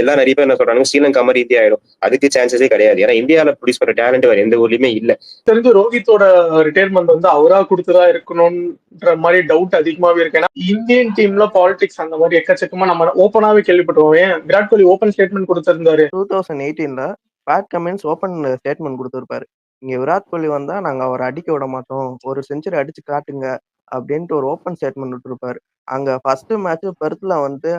எல்லாம் நிறைய பேர் என்ன சொல்றாங்க, ஸ்ரீலங்கா மாதிரி இந்தியா ஆயிடும். அதுக்கு சான்சஸே கிடையாது. ஏன்னா இந்தியாவில் ப்ரொடியூஸ் பண்ற டேலண்ட் வேற எந்த ஊர்லயுமே இல்ல. தெரிஞ்சு ரோஹித்தோட ரிட்டையர்மெண்ட் வந்து அவரா கொடுத்துதான் இருக்கணும்ன்ற மாதிரி டவுட் அதிகமாவே இருக்கு. ஏன்னா இந்தியன் டீம்ல பாலிடிக்ஸ் அந்த மாதிரி எக்கச்சக்கமா நம்ம ஓப்பனாவே கேள்விப்பட்டுருவோம். ஏன் விராட் கோலி ஓப்பன் ஸ்டேட்மெண்ட் கொடுத்திருந்தாரு 2018ல பேட் கமின்ஸ் ஓப்பன் ஸ்டேட்மெண்ட் கொடுத்திருப்பாரு. இங்க விராட் கோலி வந்தா நாங்க அவரை அடிக்க விட மாட்டோம், ஒரு செஞ்சுரி அடிச்சு காட்டுங்க அப்படின்ட்டு ஒரு ஓப்பன் ஸ்டேட்மெண்ட் விட்டுருப்பாரு. அங்க ஃபர்ஸ்ட் மேட்ச் பெருத்துல வந்து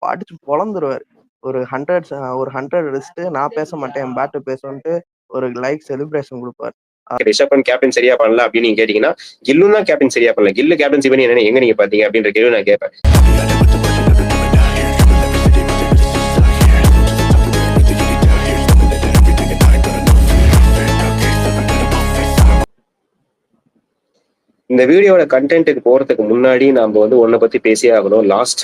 அடிச்சு பொழந்துருவாரு. ஒரு 100 அடிச்சுட்டு நான் பேச மாட்டேன், என் பேட்டு பேசுன்ட்டு ஒரு லைக் செலிப்ரேஷன் கொடுப்பாரு. ரிஷப் பண்ட் கேப்டன் சரியா பண்ணல அப்படின்னு நீங்க கேட்டீங்கன்னா, கில்லும் தான் கேப்டன் சரியா பண்ணல. கில்லு கேப்டன்சி பண்ணி என்ன எங்க நீங்க பாத்தீங்க அப்படின்ற கேள்வி நான் கேட்பேன். இந்த வீடியோட கண்டென்ட்டுக்கு போறதுக்கு முன்னாடி நம்ம வந்து ஒன்ன பத்தி பேசியே ஆகணும். லாஸ்ட்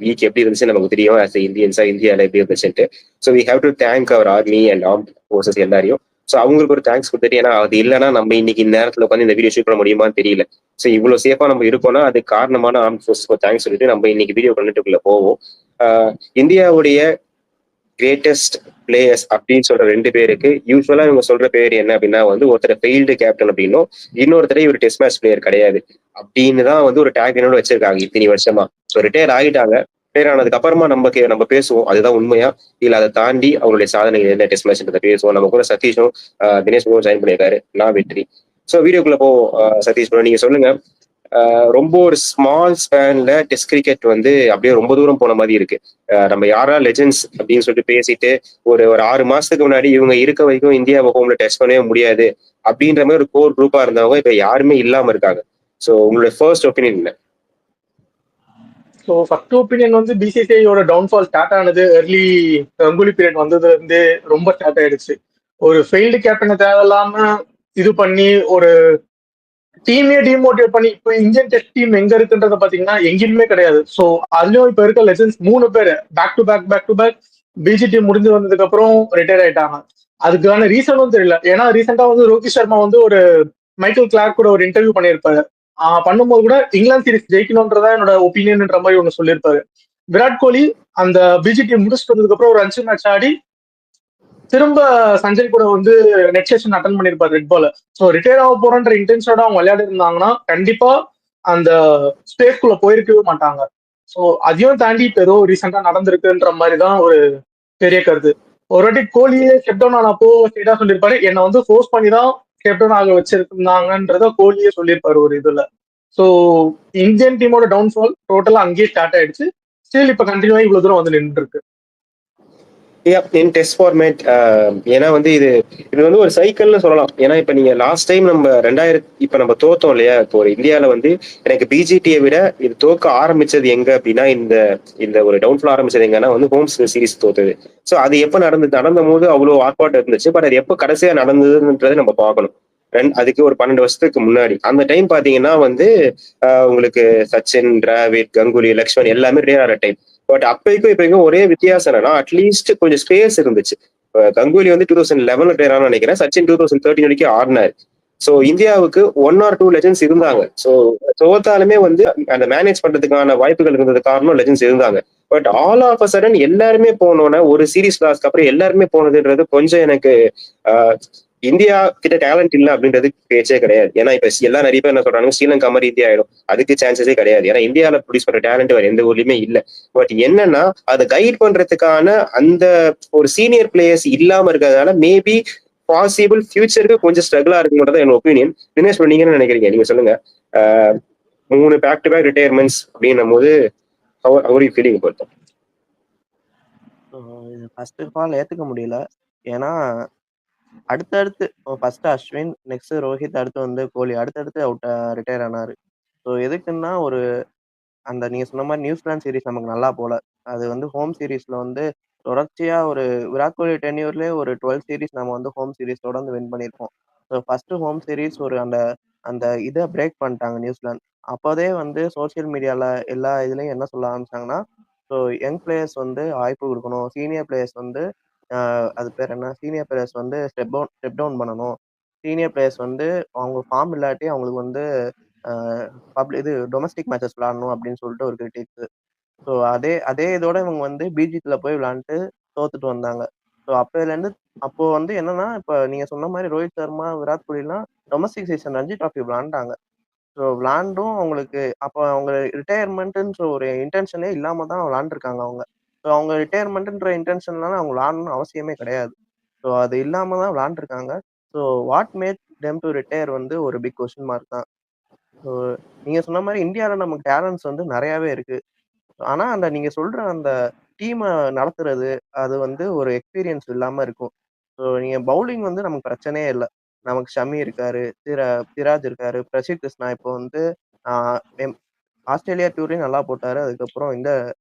வீக் எப்படி இருந்துச்சு நமக்கு தெரியும். ஆஸ் இந்தியன்ஸா இந்தியாவில் எப்படி இருந்துச்சுட்டு. So we have to thank our army and arm forces எல்லாரையும். ஸோ அவங்களுக்கு ஒரு தேங்க்ஸ் கொடுத்துட்டு, ஏன்னா அது இல்லைன்னா நம்ம இன்னைக்கு இந்த நேரத்தில் உட்காந்து இந்த வீடியோ ஷூட் பண்ண முடியுமான்னு தெரியல. ஸோ இவ்வளவு சேஃபா நம்ம இருக்கோம்னா அது காரணமான ஆர்ம் ஃபோர்ஸஸ்க்கு தேங்க்ஸ் சொல்லிட்டு நம்ம இன்னைக்கு வீடியோ பண்ணிட்டுக்குள்ள போவோம். இந்தியாவுடைய கிரேட்டஸ்ட் பிளேயர்ஸ் அப்படின்னு சொல்ற 2 பேருக்கு யூஸ்வலா இவங்க சொல்ற பேர் என்ன அப்படின்னா வந்து ஒருத்தர் ஃபெயில்டு கேப்டன் அப்படின்னும், இன்னொருத்தர் இவர் டெஸ்ட் மேட்ச் பிளேயர் கிடையாது அப்படின்னு தான் வந்து ஒரு டேக்லைனோட வச்சிருக்காங்க இத்தனை வருஷமா. ஸோ ரிட்டையர் ஆகிட்டாங்க. ரிட்டையர் ஆனதுக்கு அப்புறமா நம்ம பேசுவோம் அதுதான் உண்மையா இல்ல அதை தாண்டி அவருடைய சாதனைகள் என்ன டெஸ்ட் மேட்ச் பேசுவோம். நம்ம கூட சதீஷும் தினேஷ் ஜாயின் பண்ணியிருக்காரு. நான் வெற்றி. ஸோ வீடியோக்குள்ள போவோம். சதீஷ் நீங்க சொல்லுங்க. ரொம்ப ஒரு ஸ்மால் ஸ்பேன்ல டெஸ்ட் கிரிக்கெட் வந்து அப்படியே ரொம்ப தூரம் போன மாதிரி இருக்கு. நம்ம யாரா லெஜெண்ட்ஸ் அப்படின்னு சொல்லிட்டு பேசிட்டு ஒரு 6 மாசத்துக்கு முன்னாடி இவங்க இருக்க வரைக்கும் இந்தியாவை ஹோம்ல டெஸ்ட் பண்ணவே முடியாது அப்படின்ற மாதிரி ஒரு கோர் குரூப்பா இருந்தவங்க இப்ப யாருமே இல்லாம இருக்காங்க. ஸோ உங்களோட ஃபர்ஸ்ட் ஒப்பீனியன் என்ன? ஸோ ஃபர்ஸ்ட் ஒப்பீனியன் வந்து பிசிசிஐயோட டவுன்ஃபால் ஸ்டார்ட் ஆனது எர்லி கங்குலி பீரியட் வந்தது வந்து ரொம்ப ஸ்டார்ட் ஆயிடுச்சு. ஒரு ஃபெயில்டு கேப்டனை தேவையில்லாம இது பண்ணி ஒரு டீமே டிமோட்டிவேட் பண்ணி இப்போ இந்தியன் டெஸ்ட் டீம் எங்க இருக்குன்றத பாத்தீங்கன்னா எங்கேயுமே கிடையாது. ஸோ அதுலயும் இப்ப இருக்க லெஜன்ஸ் 3 பேர் பேக் டு பேக் பிஜிடி முடிஞ்சு வந்ததுக்கு அப்புறம் ரிட்டையர் ஆயிட்டாங்க. அதுக்கான ரீசனும் தெரியல. ஏன்னா ரீசெண்டா வந்து ரோஹித் சர்மா வந்து ஒரு மைக்கேல் கிளார்க் கூட ஒரு இன்டர்வியூ பண்ணியிருப்பாரு. பண்ணும்போது கூட இங்கிலாந்து சீரிஸ் ஜெயிக்கணும்ன்றதா என்னோட ஒப்பீனியன்ன்ற மாதிரி ஒண்ணு சொல்லியிருப்பாரு. விராட் கோலி அந்த பிஜிடி முடிச்சுட்டு வந்ததுக்கு அப்புறம் ஒரு 5 மேட்ச் ஆடி திரும்ப சஞ்சய் கூட வந்து நெட் செஷன் அட்டன் பண்ணிருப்பாரு ரெட் பால். ஸோ ரிட்டையர் ஆக போறன்ற இன்டென்ஷனோட அவங்க விளையாடி இருந்தாங்கன்னா கண்டிப்பா அந்த ஸ்பேஸ்க்குள்ள போயிருக்கவே மாட்டாங்க. ஸோ அதையும் தாண்டி இப்போ ஏதோ ரீசெண்டா நடந்திருக்குன்ற மாதிரி தான் ஒரு பெரிய கருத்து. ஒரு வாட்டி கோலியே ஸ்டெப் டவுன் ஆனப்போ ஸ்டேட்டா சொல்லியிருப்பாரு, என்னை வந்து ஃபோர்ஸ் பண்ணி தான் ஸ்டெப் டவுன் ஆக வச்சிருந்தாங்கன்றத கோலியே சொல்லியிருப்பாரு ஒரு இதுல. ஸோ இந்தியன் டீமோட டவுன்ஃபால் டோட்டலா அங்கேயே ஸ்டார்ட் ஆயிடுச்சு. ஸ்டில் இப்ப கண்டினியூவா இவ்வளவு தூரம் வந்து நின்று இருக்கு. In test format. ஏன்னா வந்து இது வந்து ஒரு சைக்கிள்னு சொல்லலாம். ஏன்னா இப்ப நீங்க லாஸ்ட் டைம் நம்ம 2000 இப்ப நம்ம தோத்தோம் இல்லையா. இப்போ ஒரு இந்தியாவில வந்து எனக்கு பிஜிடியை விட இது தோக்க ஆரம்பிச்சது எங்க அப்படின்னா இந்த ஒரு டவுன்ஃபால் ஆரம்பிச்சது எங்கன்னா வந்து ஹோம் சீரிஸ் தோத்தது. ஸோ அது எப்ப நடந்த போது அவ்வளவு ஆர்ப்பாட்டம் இருந்துச்சு. பட் அது எப்போ கடைசியா நடந்ததுன்றதை நம்ம பார்க்கணும். அதுக்கு ஒரு 12 வருஷத்துக்கு முன்னாடி அந்த டைம் பாத்தீங்கன்னா வந்து உங்களுக்கு சச்சின், டிராவிட், கங்குலி, லக்ஷ்மன் எல்லாமே ரிட்டையர் ஆகிற டைம். பட் அப்பைக்கும் இப்பைக்கும் ஒரே வித்தியாசம் என்னன்னா அட்லீஸ்ட் கொஞ்சம் ஸ்பேஸ் இருந்துச்சு. கங்குலி வந்து 2011 ரிட்டையர் ஆனான்னு நினைக்கிறேன். சச்சின் 2013 வரைக்கும் ஆடினாரு. ஸோ இந்தியாவுக்கு 1 or 2 லெஜெண்ட்ஸ் இருந்தாங்க. ஸோ தோத்தாலுமே வந்து அந்த மேனேஜ் பண்றதுக்கான வாய்ப்புகள் இருந்தது காரணம் லெஜெண்ட்ஸ் இருந்தாங்க. But all of a sudden எல்லாருமே போனோன்னா ஒரு சீரீஸ் லாஸ்க்கு அப்புறம் எல்லாருமே போனதுன்றது கொஞ்சம் எனக்கு இந்தியா கிட்ட டேலண்ட் இல்லை அப்படின்றது பேச்சே கிடையாது. ஏன்னா இப்ப எல்லாம் நிறைய பேர் என்ன சொல்றாங்க, ஸ்ரீலங்கா மாதிரி இந்தியா ஆயிடும். அதுக்கு சான்சஸே கிடையாது. ஏன்னா இந்தியாவில ப்ரொடியூஸ் பண்ற டேலண்ட் வேற எந்த ஊர்லயுமே இல்ல. பட் என்னன்னா அதை கைட் பண்றதுக்கான அந்த ஒரு சீனியர் பிளேயர்ஸ் இல்லாம இருக்கிறதுனால மேபி பாசிபிள் ஃபியூச்சருக்கு கொஞ்சம் ஸ்ட்ரகிளா இருக்குங்கிறத என் ஒப்பீனியன். தினேஷ் நீங்க என்ன நினைக்கிறீங்க? நீங்க சொல்லுங்க. 3 பேக் டு பேக் ரிட்டையர்மெண்ட்ஸ் அப்படின்னும் போது அவரு ஃபீலிங் பொறுத்தோம். ஃபர்ஸ்ட் ஆஃப் ஆல் ஏத்துக்க முடியல. ஏன்னா அடுத்தடுத்து ஃபர்ஸ்ட் அஸ்வின், நெக்ஸ்ட் ரோஹித், அடுத்து வந்து கோலி அடுத்தடுத்து ரிட்டையர் ஆனாரு. ஸோ எதுக்குன்னா ஒரு அந்த நீங்க சொன்ன மாதிரி நியூசிலாந்து சீரிஸ் நமக்கு நல்லா போல. அது வந்து ஹோம் சீரிஸ்ல வந்து தொடர்ச்சியா ஒரு விராட் கோலி டென்யூர்லேயே ஒரு 12 சீரிஸ் நம்ம வந்து ஹோம் சீரிஸ் தொடர்ந்து வின் பண்ணியிருக்கோம். ஸோ ஃபர்ஸ்ட் ஹோம் சீரிஸ் ஒரு அந்த அந்த இதை பிரேக் பண்ணிட்டாங்க நியூசிலாந்து. அப்போதே வந்து சோசியல் மீடியால எல்லா இதுலயும் என்ன சொல்ல ஆரம்பிச்சாங்கன்னா, ஸோ யங் பிளேயர்ஸ் வந்து வாய்ப்பு கொடுக்கணும், சீனியர் பிளேயர்ஸ் வந்து அது பேர் என்ன, சீனியர் பிளேயர்ஸ் வந்து ஸ்டெப் டவுன் பண்ணணும், சீனியர் பிளேயர்ஸ் வந்து அவங்க ஃபார்ம் இல்லாட்டி அவங்களுக்கு வந்து இது டொமஸ்டிக் மேட்சஸ் விளாடணும் அப்படின்னு சொல்லிட்டு ஒரு கிரிட்டிக்ஸ். ஸோ அதே அதே இதோட இவங்க வந்து பிஜிடியில் போய் விளாண்டுட்டு தோத்துட்டு வந்தாங்க. ஸோ அப்போலேருந்து அப்போ வந்து என்னன்னா, இப்போ நீங்க சொன்ன மாதிரி ரோஹித் சர்மா, விராட் கோலிலாம் டொமஸ்டிக் சீசன் ரஞ்சி ட்ராஃபி விளாண்டாங்க. ஸோ விளாண்டும் அவங்களுக்கு அப்போ அவங்க ரிட்டையர்மெண்ட்டுன்ற ஒரு இன்டென்ஷனே இல்லாம தான் விளாண்டுருக்காங்க அவங்க. ஸோ அவங்க ரிட்டையர்மெண்ட்டுன்ற இன்டென்ஷன்லாம் அவங்க விளாடணும்னு அவசியமே கிடையாது. ஸோ அது இல்லாம தான் விளாண்டுருக்காங்க. So what made them to retire வந்து ஒரு பிக் கொஸ்டின் மார்க் தான். ஸோ நீங்க சொன்ன மாரி இந்தியால நமக்கு டேலண்ட்ஸ் வந்து நெறையாவே இருக்கு. ஆனா அந்த நீங்க சொல்ற அந்த டீம நடத்துறது, அது வந்து ஒரு எக்ஸ்பீரியன்ஸ் இல்லாம இருக்கும். ஸோ நீங்க பவுலிங் வந்து நமக்கு பிரச்சனையே இல்ல. நமக்கு ஷமி இருக்காரு, சிராஜ் இருக்காரு, பிரசித் கிருஷ்ணா இப்போ வந்து ஆ எம் ஆஸ்திரேலியா டூர்லயும் நல்லா போட்டாரு. அதுக்கப்புறம் இந்த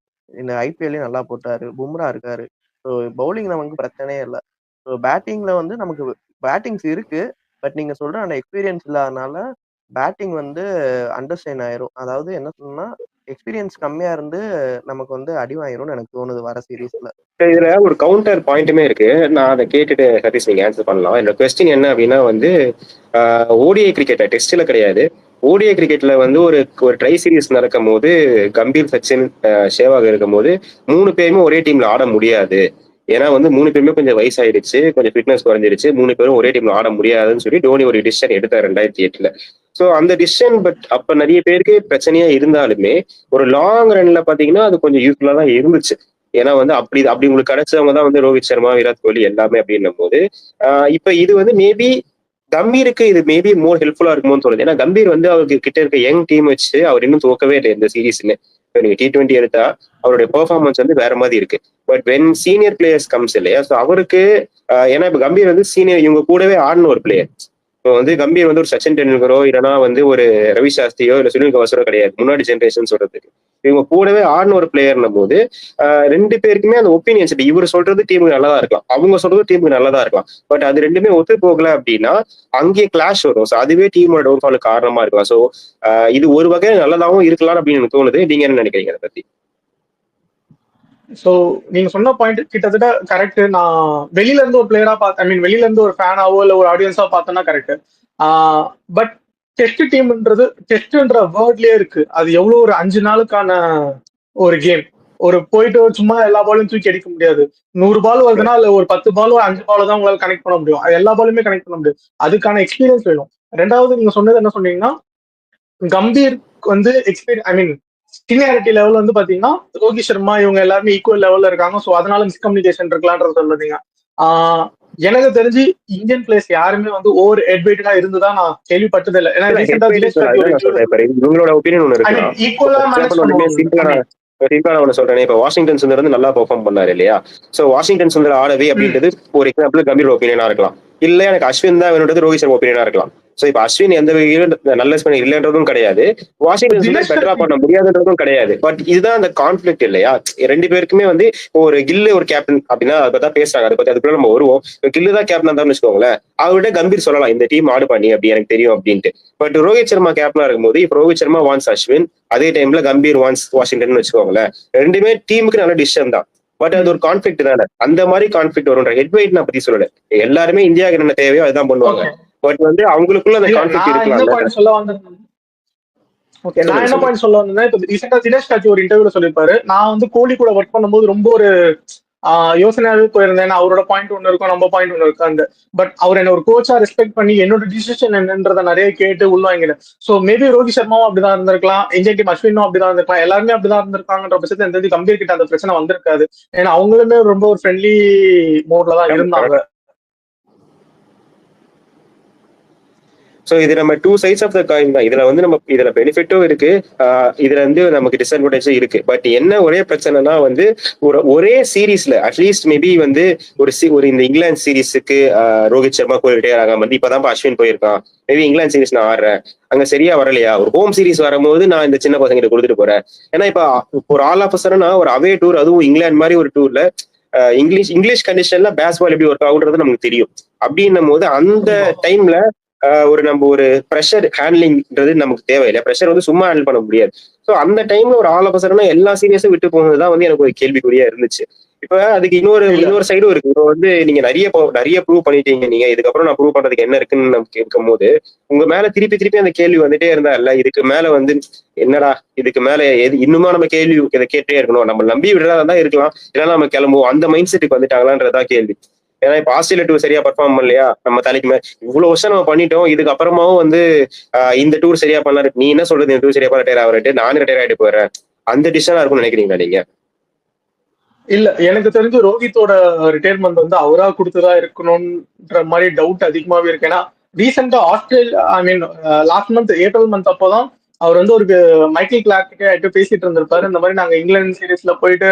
இந்த ஐபிஎல்லையும் நல்லா போட்டாரு. பும்ரா இருக்காரு. ஸோ பவுலிங் நமக்கு பிரச்சனையே இல்ல. ஸோ பேட்டிங்ல வந்து நமக்கு பேட்டிங்ஸ் இருக்கு. பட் நீங்க சொல்ற அந்த எக்ஸ்பீரியன்ஸ் இல்லாதனால பேட்டிங் வந்து அண்டர்ஸ்டைன் ஆயிரும். அதாவது என்ன சொல்லணும்னா, எக்ஸ்பீரியன்ஸ் கம்மியா இருந்து நமக்கு வந்து அடி வாங்கிரும்னு எனக்கு தோணுது வர சீரிஸ்ல. இதுல ஒரு கவுண்டர் பாயிண்ட்டுமே இருக்கு. நான் அதை கேட்டுட்டு சதீஷ் நீங்க ஆன்சர் பண்ணலாம். என்னோட கொஸ்டின் என்ன அப்படின்னா வந்து ஓடிஐ கிரிக்கெட் டெஸ்ட்ல கிடையாது. ஓடிஐ கிரிக்கெட்ல வந்து ஒரு ஒரு ட்ரை சீரிஸ் நடக்கும் போது கம்பீர், சச்சின், சேவாக் இருக்கும் போது 3 பேருமே ஒரே டீம்ல ஆட முடியாது. ஏன்னா வந்து 3 பேருமே கொஞ்சம் வயசாயிடுச்சு, கொஞ்சம் ஃபிட்னஸ் குறைஞ்சிருச்சு, 3 பேரும் ஒரே டீம்ல ஆட முடியாதுன்னு சொல்லி டோனி ஒரு டிசிஷன் எடுத்தார் 2008. ஸோ அந்த டிசிஷன் பட் அப்ப நிறைய பேருக்கு பிரச்சனையா இருந்தாலுமே ஒரு லாங் ரன்ல பாத்தீங்கன்னா அது கொஞ்சம் யூஸ்ஃபுல்லா தான் இருந்துச்சு. ஏன்னா வந்து அப்படி உங்களுக்கு கிடைச்சவங்க தான் வந்து ரோஹித் சர்மா, விராட் கோலி எல்லாமே அப்படின்னும் போது இப்ப இது வந்து மேபி கம்பீருக்கு இது மேபி மோர் ஹெல்ப்ஃபுல்லா இருக்குமோன்னு தோணுது. ஏன்னா கம்பீர் வந்து அவருக்கு கிட்ட இருக்க யங் டீம் வச்சு அவர் இன்னும் தோக்கவே இல்லை இந்த சீரீஸ்ல. இப்போ நீங்க T20 எடுத்தா அவருடைய பெர்ஃபார்மன்ஸ் வந்து வேற மாதிரி இருக்கு. But when senior players comes இல்லையா, ஸோ அவருக்கு ஏன்னா இப்ப கம்பீர் வந்து சீனியர் இவங்க கூடவே ஆடின ஒரு பிளேயர். இப்போ வந்து கம்பீர் வந்து ஒரு சச்சின் டெண்டுல்கரோ இல்லைன்னா வந்து ஒரு ரவி சாஸ்திரியோ இல்லை சுனில் கவாஸ்கரோ கிடையாது, முன்னாடி ஜென்ரேஷன் சொல்றதுக்கு. இவங்க கூடவே ஆடின ஒரு பிளேயர்னும் போது 2 பேருக்குமே அந்த ஒப்பீனியன்ஸ் இப்போ இவர் சொல்றது டீமுக்கு நல்லதா இருக்கலாம், அவங்க சொல்றது டீமுக்கு நல்லதா இருக்கலாம். பட் அது ரெண்டுமே ஒத்து போகல அப்படின்னா அங்கேயே கிளாஷ் வரும். ஸோ அதுவே டீமோட டவுன்ஃபாலுக்கு காரணமா இருக்கலாம். ஸோ இது ஒரு வகையில நல்லதாகவும் இருக்கலாம் அப்படின்னு எனக்கு தோணுது. நீங்க என்ன நினைக்கிறீங்க அதை பத்தி? ஸோ நீங்க சொன்ன பாயிண்ட் கிட்டத்தட்ட கரெக்ட். நான் வெளியில இருந்து ஒரு பிளேயரா பார்த்து, ஐ மீன் வெளியில இருந்து ஒரு ஃபேனாவோ இல்லை ஒரு ஆடியன்ஸா பார்த்தோன்னா கரெக்ட். பட் டெஸ்ட் டீம்ன்றது டெஸ்ட்ன்ற வேர்ட்லயே இருக்கு. அது எவ்வளவு ஒரு 5 நாளுக்கான ஒரு கேம். ஒரு போயிட்டு சும்மா எல்லா பாலும் தூக்கி அடிக்க முடியாது. 100 பால் வருதுன்னா அதுல ஒரு 10 பாலோ 5 பாலோ தான் உங்களால கனெக்ட் பண்ண முடியும். அது எல்லா பாலுமே கனெக்ட் பண்ண முடியாது. அதுக்கான எக்ஸ்பீரியன்ஸ் வேணும். ரெண்டாவது நீங்க சொன்னது என்ன சொன்னீங்கன்னா, கம்பீர் வந்து எக்ஸ்பீரியன்ஸ், ஐ மீன் சீனியாரிட்டி லெவல் வந்து பாத்தீங்கன்னா ரோஹித் சர்மா இவங்க எல்லாருமே ஈக்குவல் லெவல்ல இருக்காங்க. ஸோ அதனால மிஸ்கம்யூனிகேஷன் இருக்கலாம்ன்றது சொல்லுறீங்க. எனக்கு தெரிஞ்சு இந்தியன் பிளேயர்ஸ் யாருமே வந்து ஓவர் எட்வைட்டடா இருந்துதான் நான் கேள்விப்பட்டது இல்லை. ஏன்னா ரீசெண்டா இவங்களோட ஒப்பீனியன் ஒன்று இருக்கு. ஈக்குவலா மேனேஜ் பண்ணுவாங்க. சொல்றேன், இப்ப வாஷிங்டன் சுந்தர் வந்து நல்லா பெர்ஃபார்ம் பண்ணாரு இல்லையா. சோ வாஷிங்டன் சுந்தர் ஆடவே அப்படின்றது ஒரு எக்ஸாம்பிள் கம்பீர் ஒப்பீனியனா இருக்கலாம். இல்ல எனக்கு அஸ்வின் தான் வேணுன்றது ரோஹித் சர்மா ஒப்பீனியனா இருக்கலாம். சோ இப்ப அஸ்வின் எந்த வகையிலும் நல்ல ஸ்பின்னர் இல்லைன்றதும் கிடையாது, வாஷிங்டன் சுந்தர் பெட்டரா பண்ண முடியாதுன்றதும் கிடையாது. பட் இதுதான் அந்த கான்ஃபிளிக்ட் இல்லையா. 2 பேருக்குமே வந்து ஒரு கில்லு ஒரு கேப்டன் அப்படின்னா அதை பத்தி பேசுறாங்க. அதை பத்தி அதுக்குள்ள நம்ம வருவோம். கில்லு தான் கேப்டனா தான் வச்சுக்கோங்களேன், அவர்கிட்ட கம்பீர் சொல்லலாம் இந்த டீம் ஆடு பண்ணி அப்படி எனக்கு தெரியும் அப்படின்ட்டு. பட் ரோஹித் சர்மா கேப்டனா இருக்கும்போது இப்ப ரோஹித் சர்மா வான்ஸ் அஸ்வின், அதே டைம்ல கம்பீர் வான்ஸ் வாஷிங்டன் வச்சுக்கோங்களேன். 2மே டீமுக்கு நல்ல டிசிஷன் தான். பட் அது ஒரு கான்ஃபிளிக்ட் தானே. அந்த மாதிரி கான்ஃபிளிக்ட் வரும்ன்ற ஹெட்வைட் நான் பத்தி சொல்லல. எல்லாருமே இந்தியாவுக்கு என்ன தேவையோ அதுதான் பண்ணுவாங்க. பட் வந்து அவங்களுக்குள்ள அந்த கான்ஃபிளிக்ட் இருக்கலாம். சொல்ல வந்தேன். ஓகே, நான் என்ன பாயிண்ட் சொல்ல வந்தேன்னா, இப்போ ரீசெண்டா தினேஷ் கார்த்தி ஒரு இன்டர்வியூல சொல்லியிருப்பாரு, நான் வந்து கோலி கூட ஒர்க் பண்ணும்போது ரொம்ப ஒரு யோசனையாவே போயிருந்தேன். அவரோட பாயிண்ட் ஒன்று இருக்கும், நம்ம பாயிண்ட் ஒன்று இருக்கும். அந்த பட் அவர் என்ன ஒரு கோச்சா ரெஸ்பெக்ட் பண்ணி என்னோட டிசிஷன் என்னன்றதை நிறைய கேட்டு உள்வாங்கினேன். ஸோ மேபி ரோஹித் சர்மாவும் அப்படிதான் இருந்திருக்கலாம், இந்தியன் டீம் அஸ்வினும் அப்படிதான் இருந்திருக்கலாம், எல்லாருமே அப்படிதான் இருந்திருக்காங்கன்ற பட்சத்தில் எந்த கம்பீர் கிட்ட அந்த பிரச்சனை வந்திருக்காது. ஏன்னா அவங்களுமே ரொம்ப ஒரு ஃப்ரெண்ட்லி மோட்ல தான் இருந்தாங்க. ஸோ இது நம்ம 2 sides ஆஃப் த காயின் தான். இதுல வந்து நம்ம இதுல பெனிஃபிட்டும் இருக்கு, இதுல வந்து நமக்கு டிஸ்அட்வான்டேஜும் இருக்கு. பட் என்ன ஒரே பிரச்சனைனா வந்து ஒரே சீரீஸ்ல அட்லீஸ்ட் மேபி வந்து ஒரு இந்த இங்கிலாந்து சீரீஸுக்கு ரோஹித் சர்மா கோலி ரிட்டையர் ஆகாம வந்து இப்பதான் அஸ்வின் போயிருக்கான், மேபி இங்கிலாந்து சீரீஸ் நான் ஆடுறேன், அங்க சரியா வரலையா, ஒரு ஹோம் சீரீஸ் வரும்போது நான் இந்த சின்ன பசங்கிட்ட கொடுத்துட்டு போறேன். ஏன்னா இப்ப ஒரு ஆல் ஆஃப் சடனா ஒரு அவே டூர், அதுவும் இங்கிலாந்து மாதிரி ஒரு டூர்ல இங்கிலீஷ் கண்டிஷன்ல பேஸ்பால் எப்படி ஒர்க் ஆகுன்றது நமக்கு தெரியும். அப்படின்னும் போது அந்த டைம்ல நம்ம ஒரு ப்ரெஷர் ஹேண்ட்லிங்ன்றது நமக்கு தேவையில்லை. ப்ரெஷர் வந்து சும்மா ஹேண்டில் பண்ண முடியாது. ஸோ அந்த டைம்ல ஒரு ஆல் ஆஃப் சடனா எல்லா சீரியஸும் விட்டு போனதுதான் வந்து எனக்கு ஒரு கேள்விக்குறியா இருந்துச்சு. இப்ப அதுக்கு இன்னொரு சைடும் இருக்கு. இப்போ வந்து நீங்க நிறைய ப்ரூவ் பண்ணிட்டீங்க. நீங்க இதுக்கப்புறம் நான் ப்ரூவ் பண்றதுக்கு என்ன இருக்குன்னு நம்ம கேட்கும் போது உங்க மேல திருப்பி அந்த கேள்வி வந்துட்டே இருந்தா இல்ல, இதுக்கு மேல வந்து என்னடா இதுக்கு மேல இன்னுமா நம்ம கேள்வி இதை கேட்டே இருக்கணும், நம்ம நம்பி விடுறதா தான் இருக்கலாம், இல்லைன்னா நம்ம கிளம்புவோம், அந்த மைண்ட் செட்டுக்கு வந்துட்டாங்களான்றதான் கேள்வி. ஏன்னா இப்ப ஆஸ்திரேலியா டூர் சரியா பர்ஃபார்ம் பண்ணலையா, நம்ம தலைக்கு மேல இவ்வளவு வருஷம் நம்ம பண்ணிட்டோம், இதுக்கு அப்புறமாவும் வந்து இந்த டூர் சரியா பண்ணல, நீ என்ன சொல்றது இந்த டூர் சரியா ரிட்டையர் ஆகிட்டு நானும் ரிட்டையர் ஆகிட்டு போயிடுறேன், அந்த டிசிஷனா இருக்கும்னு நினைக்கிறீங்களா நீங்க? இல்ல, எனக்கு தெரிஞ்சு ரோஹித்தோட ரிட்டையர்மெண்ட் வந்து அவரா கொடுத்ததா இருக்கணும்ன்ற மாதிரி டவுட் அதிகமாவே இருக்கு. ஏன்னா ரீசெண்டா Australia last month April month அப்போதான் அவர் வந்து ஒரு மைக்கேல் கிளார்க் கிட்ட பேசிட்டு இருந்திருப்பாரு. இந்த மாதிரி நாங்க இங்கிலாந்து சீரீஸ்ல போயிட்டு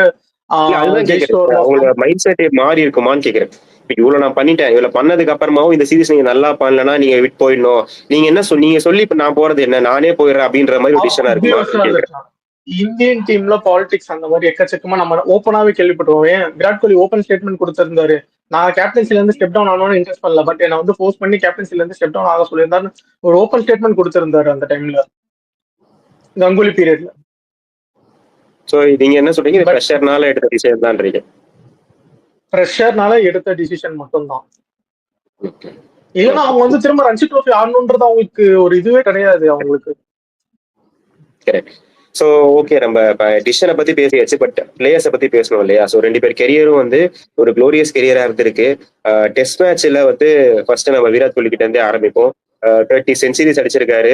அதுதான் ஜெயிச்சிட்டு கேக்குறேன், வருவோம். அவங்களோட மைண்ட் செட் மாறி இருக்குமான்னு கேக்குறேன். இவ்வளவு நான் பண்ணிட்டேன், இவ்வளவு பண்ணதுக்கு அப்புறமாவும் இந்த சீரிஸ் நீங்க நல்லா பண்ணலன்னா நீங்க விட்டு போயிடணும், நீங்க என்ன நீங்க சொல்லி இப்ப நான் போறது என்ன, நானே போயிடுறேன் அப்படின்ற மாதிரி ஒரு டிசிஷனா இருக்குமா? இந்தியன் டீம்ல பாலிடிக்ஸ் அந்த மாதிரி எக்கச்சக்கமா நம்ம ஓப்பனாவே கேள்விப்பட்டுவோம். ஏன் விராட் கோலி ஓப்பன் ஸ்டேட்மெண்ட் கொடுத்திருந்தாரு, நான் கேப்டன்சில இருந்து ஸ்டெப் டவுன் ஆனோன்னு இன்ட்ரெஸ்ட் பண்ணல, பட் என்ன வந்து ஃபோர்ஸ் பண்ணி கேப்டன்சில இருந்து ஸ்டெப் டவுன் ஆக சொல்லியிருந்தாரு ஒரு ஓப்பன் ஸ்டேட்மெண்ட் கொடுத்திருந்தாரு அந்த டைம்ல, கங்குலி பீரியட்ல. சோ நீங்க என்ன சொல்றீங்க, பிரஷர்னால எடுத்த டிசிஷன் தான்றீங்க? பிரஷர்னால எடுத்த டிசிஷன் மட்டும்தான். இல்லைன்னா அவங்க வந்து திரும்ப ரஞ்சி ட்ரோஃபி ஆடணும்ன்றது அவங்களுக்கு ஒரு இதுவே கிடையாது அவங்களுக்கு. ஸோ ஓகே, நம்ம டிசிஷனை பத்தி பேசியாச்சு, பட் பிளேயர்ஸை பத்தி பேசணும் இல்லையா? ஸோ 2 பேர் கெரியரும் வந்து ஒரு குளோரியஸ் கெரியரா இருந்திருக்கு. டெஸ்ட் மேட்ச்ல வந்து ஃபர்ஸ்ட் நம்ம விராட் கோலி கிட்ட இருந்தே ஆரம்பிப்போம். 30 செஞ்சுரிஸ் அடிச்சிருக்காரு.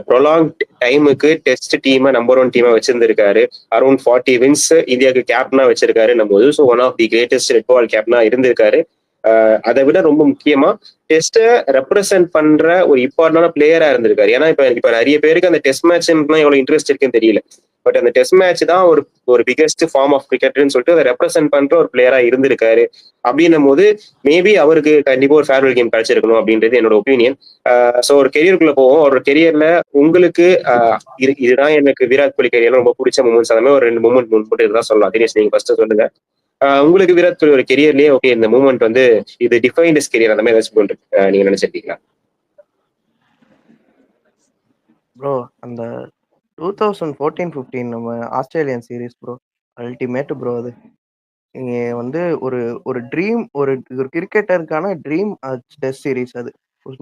ப்ரொலாங் டைமுக்கு டெஸ்ட் டீமை நம்பர் 1 டீமா வச்சிருந்திருக்காரு. அரௌண்ட் 40 வின்ஸ் இந்தியாவுக்கு கேப்டனா வச்சிருக்காரு நம்ம. So one of the greatest red ball கேப்டனா இருந்திருக்காரு. அதை விட ரொம்ப முக்கியமா டெஸ்ட ரெப்ரசென்ட் பண்ற ஒரு இம்பார்ட்டன்டான பிளேயரா இருந்திருக்காரு. ஏன்னா இப்ப நிறைய பேருக்கு அந்த டெஸ்ட் மேட்ச் எவ்வளவு இன்ட்ரெஸ்ட் இருக்குன்னு தெரியல, பட் அந்த டெஸ்ட் மேட்ச் தான் ஒரு பிகெஸ்ட் ஃபார்ம் ஆஃப் கிரிக்கெட்னு சொல்லிட்டு அதை ரெப்ரசென்ட் பண்ற ஒரு பிளேயரா இருந்திருக்காரு. அப்படின்னும் போது மேபி அவருக்கு கண்டிப்பா ஒரு ஃபேர்வெல் கேம் கிடைச்சிருக்கணும் அப்படின்றது என்னோட ஒப்பீனியன். ஸோ ஒரு கெரியருக்குள்ள போவோம். ஒரு கெரியர்ல உங்களுக்கு இதுதான் எனக்கு விராட் கோலி கெரியர்ல ரொம்ப பிடிச்ச மூமெண்ட்ஸ், அந்த மாதிரி ஒரு 2 மூமெண்ட் முன்பு தான் சொல்லலாம். தினேஷ், நீங்க ஃபர்ஸ்ட் சொல்லுங்க. உங்களுக்கு விராட் கோலி ஒரு கெரியர்லயே ஓகே இந்த மூமெண்ட் வந்து இது டிஃபைன்ட் ஹிஸ் கெரியர், அந்த மாதிரி ஏதாச்சும் நீங்க நினைச்சிருக்கீங்களா? ப்ரோ அந்த 2014-15 நம்ம Australian series bro, ultimate bro. அது நீங்க வந்து ஒரு ஒரு ட்ரீம், ஒரு கிரிக்கெட்டருக்கான ட்ரீம் டெஸ்ட் சீரீஸ். அது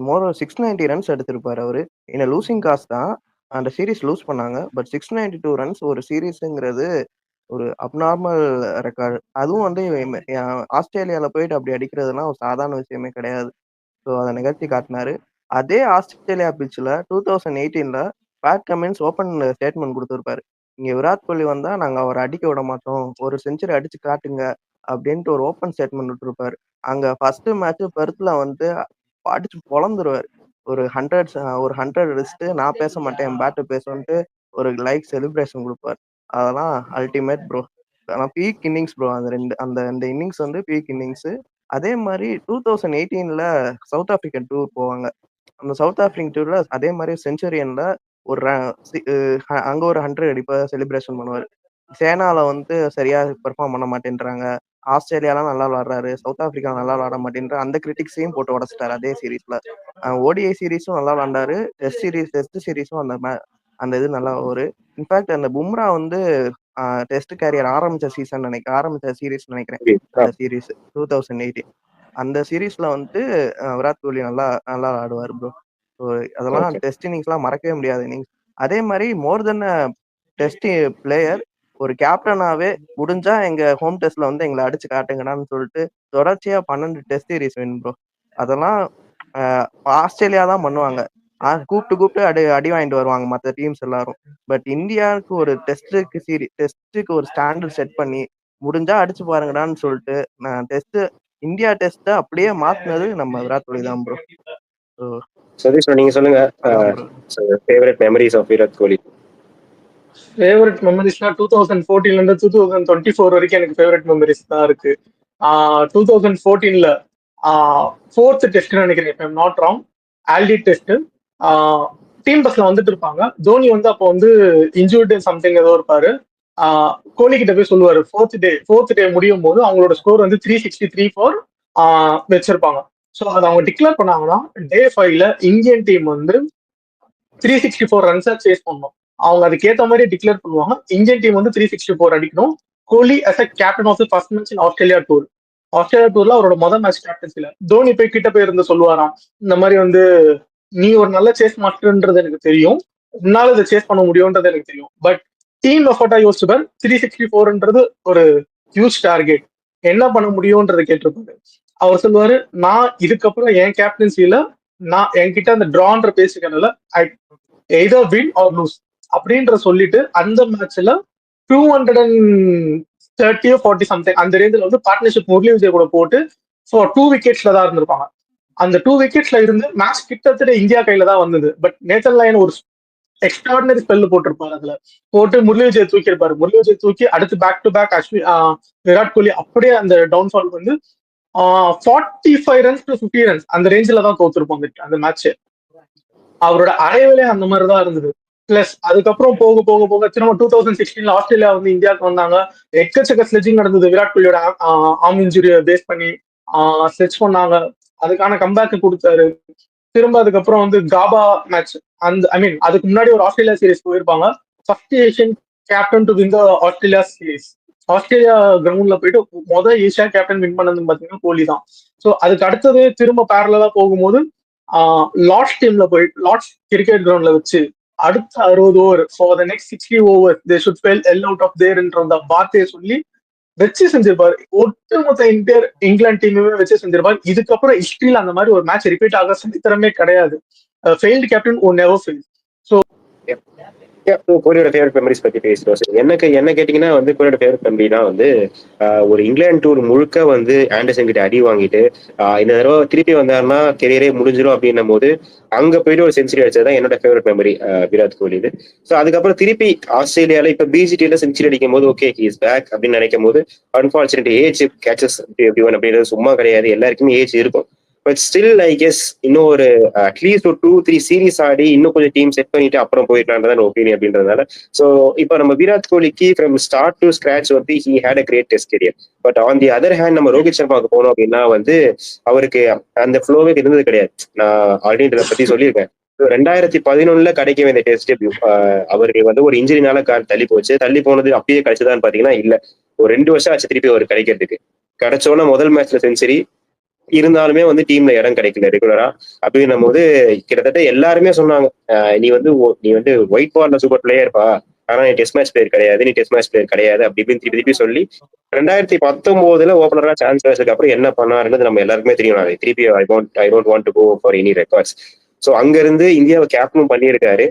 மோர் 690 ரன்ஸ் எடுத்திருப்பாரு அவரு. என்ன லூசிங் காஸ்ட் தான், அந்த சீரீஸ் லூஸ் பண்ணாங்க. பட் 692 ரன்ஸ் ஒரு சீரீஸுங்கிறது ஒரு அப்நார்மல் ரெக்கார்டு. அதுவும் வந்து ஆஸ்திரேலியாவில் போயிட்டு அப்படி அடிக்கிறதுலாம் ஒரு சாதாரண விஷயமே கிடையாது. ஸோ அதை நிகழ்த்தி காட்டினாரு. அதே ஆஸ்திரேலியா பிச்சில் 2018 பேட் கமின்ஸ் ஓப்பன் ஸ்டேட்மெண்ட் கொடுத்துருப்பாரு, இங்கே விராட் கோலி வந்தா நாங்கள் அவரை அடிக்க விட மாட்டோம், ஒரு செஞ்சுரி அடிச்சு காட்டுங்க அப்படின்ட்டு ஒரு ஓப்பன் ஸ்டேட்மெண்ட் விட்டுருப்பாரு. அங்க ஃபர்ஸ்ட் மேட்ச் பெர்த்ல வந்து அடிச்சு பொழந்துருவாரு. ஒரு 100 அடிச்சுட்டு நான் பேச மாட்டேன், என் பேட்டு பேசுன்ட்டு ஒரு லைக் செலிப்ரேஷன் கொடுப்பாரு. அதெல்லாம் அல்டிமேட் ப்ரோ. ஆனால் பீக் இன்னிங்ஸ் ப்ரோ. அந்த இன்னிங்ஸ் வந்து பீக் இன்னிங்ஸ். அதே மாதிரி 2018 சவுத் ஆப்பிரிக்கன் டூர் போவாங்க. அந்த சவுத் ஆப்பிரிக்கன் டூர்ல அதே மாதிரி செஞ்சுரியன்ல ஒரு அங்க ஒரு 100 அடிப்பா செலிப்ரேஷன் பண்ணுவாரு. சேனால வந்து சரியா பெர்ஃபார்ம் பண்ண மாட்டேன்றாங்க, ஆஸ்திரேலியாலாம் நல்லா விளாடுறாரு, சவுத் ஆப்பிரிக்கா நல்லா விளாட மாட்டேன்ற அந்த கிரிட்டிக்ஸையும் போட்டு உடச்சிட்டாரு அதே சீரீஸ்ல. ஓடிஐ சீரீஸும் நல்லா விளாண்டாரு, டெஸ்ட் சீரீஸும் அந்த இது நல்லா ஒரு. இன்ஃபேக்ட் அந்த பும்ரா வந்து டெஸ்ட் கேரியர் ஆரம்பிச்ச சீரீஸ் நினைக்கிறேன். அந்த சீரீஸ் 2018 அந்த சீரீஸ்ல வந்து விராட் கோலி நல்லா நல்லா ஆடுவார் ப்ரோ. ஸோ அதெல்லாம் டெஸ்ட் இன்னிங்ஸ்லாம் மறக்கவே முடியாது இன்னிங்ஸ். அதே மாதிரி மோர் தென் டெஸ்ட் பிளேயர், ஒரு கேப்டனாவே முடிஞ்சா எங்க ஹோம் டெஸ்ட்ல வந்து எங்களை அடிச்சு காட்டுங்கடான்னு சொல்லிட்டு தொடர்ச்சியா 12 டெஸ்ட் சீரீஸ் வின் ப்ரோ. அதெல்லாம் ஆஸ்திரேலியா தான் பண்ணுவாங்க. கூப்பிட்டு அடி வாங்கிட்டு வருவாங்க மற்ற டீம்ஸ் எல்லாரும். பட் இந்தியாவுக்கு ஒரு டெஸ்ட்டுக்கு ஒரு ஸ்டாண்டர்ட் செட் பண்ணி முடிஞ்சா அடிச்சு பாருங்கடான்னு சொல்லிட்டு நான் இந்தியா டெஸ்ட் அப்படியே மாத்தினது நம்ம விராட் கோலி தான் ப்ரோ. சதீஷ், நீங்க சொல்லுங்க favourite memories of Virat Kohli. Favourite மெமரிஸ்னா 2014 இருந்து 2024 வரைக்கும் எனக்கு ஃபேவரட் மெமரிஸ் தான் இருக்கு. 2014 4th டெஸ்ட் நினைக்கிறேன், if I'm not wrong, Adelaide test. Team பஸ்ல வந்துட்டு இருப்பாங்க, தோனி வந்து அப்போ வந்து இன்ஜூர்டு சம்திங் ஏதோ இருப்பாரு. கோலி கிட்ட போய் சொல்லுவாரு, ஃபோர்த் டே முடியும் போது அவங்களோட ஸ்கோர் வந்து 363 for வச்சிருப்பாங்க. ஸோ அதை அவங்க டிக்ளேர் பண்ணாங்கன்னா டே 5ல இந்தியன் டீம் வந்து 364 ரன்ஸா சேஸ் பண்ணணும். அவங்க அதுக்கேற்ற மாதிரி டிக்ளேர் பண்ணுவாங்க. இந்தியன் டீம் வந்து 364 அடிக்கணும், Kohli as a captain of the first match in Australia tour. Australia டூர்ல அவரோட முதல் மேட்ச் கேப்டன்சில தோனி போய் கிட்ட போய் இருந்து சொல்லுவாராம், இந்த மாதிரி வந்து நீ ஒரு நல்ல சேஸ் மாஸ்டர்ன்றது எனக்கு தெரியும், உன்னால இதை சேஸ் பண்ண முடியும்ன்றது எனக்கு தெரியும், பட் டீம் எஃபர்ட்டா யோசிச்சுப்பார். 364ன்றது ஒரு ஹியூஜ் டார்கெட், என்ன பண்ண முடியும்ன்றதை கேட்டிருப்பாரு. அவர் சொல்லுவாரு, நான் இதுக்கப்புறம் என் கேப்டன்சில நான் என்கிட்ட அந்த டிரான்ற பேசிக்கிறதுல ஐ எய்தர் வின் ஆர் லூஸ் அப்படின்ற சொல்லிட்டு அந்த மேட்ச்ல 230-40 சம்திங் அந்த ரேஞ்சில் வந்து பார்ட்னர்ஷிப் முரளி விஜய் கூட போட்டு 2 விக்கெட்ஸ்ல தான் இருந்திருப்பாங்க. அந்த 2 விக்கெட்ஸ்ல இருந்து மேட்ச் கிட்டத்தட்ட இந்தியா கையில தான் வந்தது. பட் நேத்தன் லைன் ஒரு எக்ஸ்ட்ராடினரி ஸ்பெல் போட்டிருப்பாரு, அதுல போட்டு முரளி விஜய் தூக்கி இருப்பாரு. முரளி விஜய் தூக்கி அடுத்து back to back Virat Kohli அப்படியே அந்த டவுன்ஃபால் வந்து 45 runs to 50 runs அந்த ரேஞ்சில தான் தோத்துருப்போம் அந்த மேட்ச். அவரோட அரைவலே அந்த மாதிரிதான் இருந்தது. பிளஸ் அதுக்கப்புறம் போக போக போக திரும்ப 2016 ஆஸ்திரேலியா வந்து இந்தியாவுக்கு வந்தாங்க. எக்கச்சக்க ஸ்லெட்ஜிங் நடந்தது. விராட் கோலியோட ஆர்ம் இன்ஜுரியை பேஸ் பண்ணி ஸ்லெட்ஜ் பண்ணாங்க. அதுக்கான கம்பேக் கொடுத்தாரு. திரும்ப அதுக்கப்புறம் வந்து காபா மேட்ச் அந்த அதுக்கு முன்னாடி ஒரு ஆஸ்திரேலியா சீரிஸ் போயிருப்பாங்க. First Asian captain to win the Australia series. Australia கிரவுண்ட்ல போயிட்டு முதல் ஏஷியா கேப்டன் வின் பண்ணதுன்னு பாத்தீங்கன்னா கோலி தான். ஸோ அதுக்கு அடுத்தது திரும்ப பேரலா போகும்போது லார்ட்ஸ் டீம்ல போயிட்டு லார்ட்ஸ் கிரிக்கெட் கிரவுண்ட்ல வச்சு அடுத்த 60 over for the next 60 over they should feel hell out of தேர்ன்ற வார்த்தையை சொல்லி வச்சு செஞ்சிருப்பாரு. ஒட்டுமொத்த இங்கிலாந்து டீமுமே வச்சு செஞ்சிருப்பாரு. இதுக்கப்புறம் ஹிஸ்டரியில அந்த மாதிரி ஒரு மேட்ச் ரிப்பீட் ஆக சரித்திரமே கிடையாது. ஃபெயில்டு கேப்டன் ஓ நெவர் ஃபெயில். கோலியோட ஃபேவரட் மெமரிஸ் பத்தி பேசுறோம். என்ன கேட்டீங்கன்னா வந்து கோலியோட ஃபேவரட் மெமரினா வந்து ஒரு இங்கிலாந்து டூர் முழுக்க வந்து ஆண்டர்சன் கிட்ட அடி வாங்கிட்டு இந்த தடவை திருப்பி வந்தாருன்னா கெரியரே முடிஞ்சிடும் அப்படின்னும் போது அங்க போயிட்டு ஒரு செஞ்சுரி அடிச்சதுதான் என்னோட ஃபேவரட் மெமரி விராட் கோலி இது. ஸோ அதுக்கப்புறம் திருப்பி ஆஸ்திரேலியால இப்ப பிஜிடியில செஞ்சுரி அடிக்கும் போது ஓகே ஹி இஸ் பேக் அப்படின்னு நினைக்கும் போது அன்பார்ச்சுனேட் ஏஜ் கேச்சஸ் அப்படின்றது சும்மா கிடையாது, எல்லாருக்குமே ஏஜ் இருக்கும். பட் ஸ்டில் ஐ கெஸ் இன்னும் ஒரு அட்லீஸ்ட் ஒரு 2-3 சீரீஸ் ஆடி இன்னும் கொஞ்சம் டீம் செட் பண்ணிட்டு அப்புறம் போயிடலான்றதான் ஒப்பீனியன் அப்படின்றதுனால. ஸோ இப்போ நம்ம விராட் கோலிக்கு ஃப்ரம் ஸ்டார்ட் டு ஸ்கிராச் வந்து he had a great test career. But on the other hand நம்ம ரோஹித் சர்மாவுக்கு போனோம் அப்படின்னா வந்து அவருக்கு அந்த ஃப்ளோவே இருந்தது கிடையாது. நான் ஆல்ரெடி இதை பத்தி சொல்லியிருக்கேன். 2011 கிடைக்க வேண்டிய டெஸ்ட் டெபியூ அவருக்கு வந்து ஒரு இன்ஜுரினால தள்ளி போச்சு. தள்ளி போனது அப்பயே கிடைச்சதான்னு பாத்தீங்கன்னா இல்ல, ஒரு 2 வருஷம் ஆச்சு திருப்பி அவர் கிடைக்கிறதுக்கு. கிடைச்சோன்னா முதல் மேட்ச்ல செஞ்சுரி இருந்தாலுமே வந்து டீம்ல இடம் கிடைக்கல ரெகுலரா. அப்படின்னும் போது கிட்டத்தட்ட எல்லாருமே சொன்னாங்க நீ வந்து ஒயிட் பால்ல சூப்பர் பிளேயர்ப்பா, ஆனா நீ டெஸ்ட் மேட்ச் பிளேயர் கிடையாது, நீ டெஸ்ட் மேட்ச் பிளேயர் கிடையாது அப்படி இப்படின்னு திருப்பி சொல்லி 2019 ஓப்பனரா சான்ஸ் கிடைச்சதுக்கு அப்புறம் என்ன பண்ணாருன்னு நம்ம எல்லாருக்குமே தெரியும். திருப்பி I don't want to go for any records. So அங்கிருந்து இந்தியாவை கேப்டனும் பண்ணியிருக்காரு.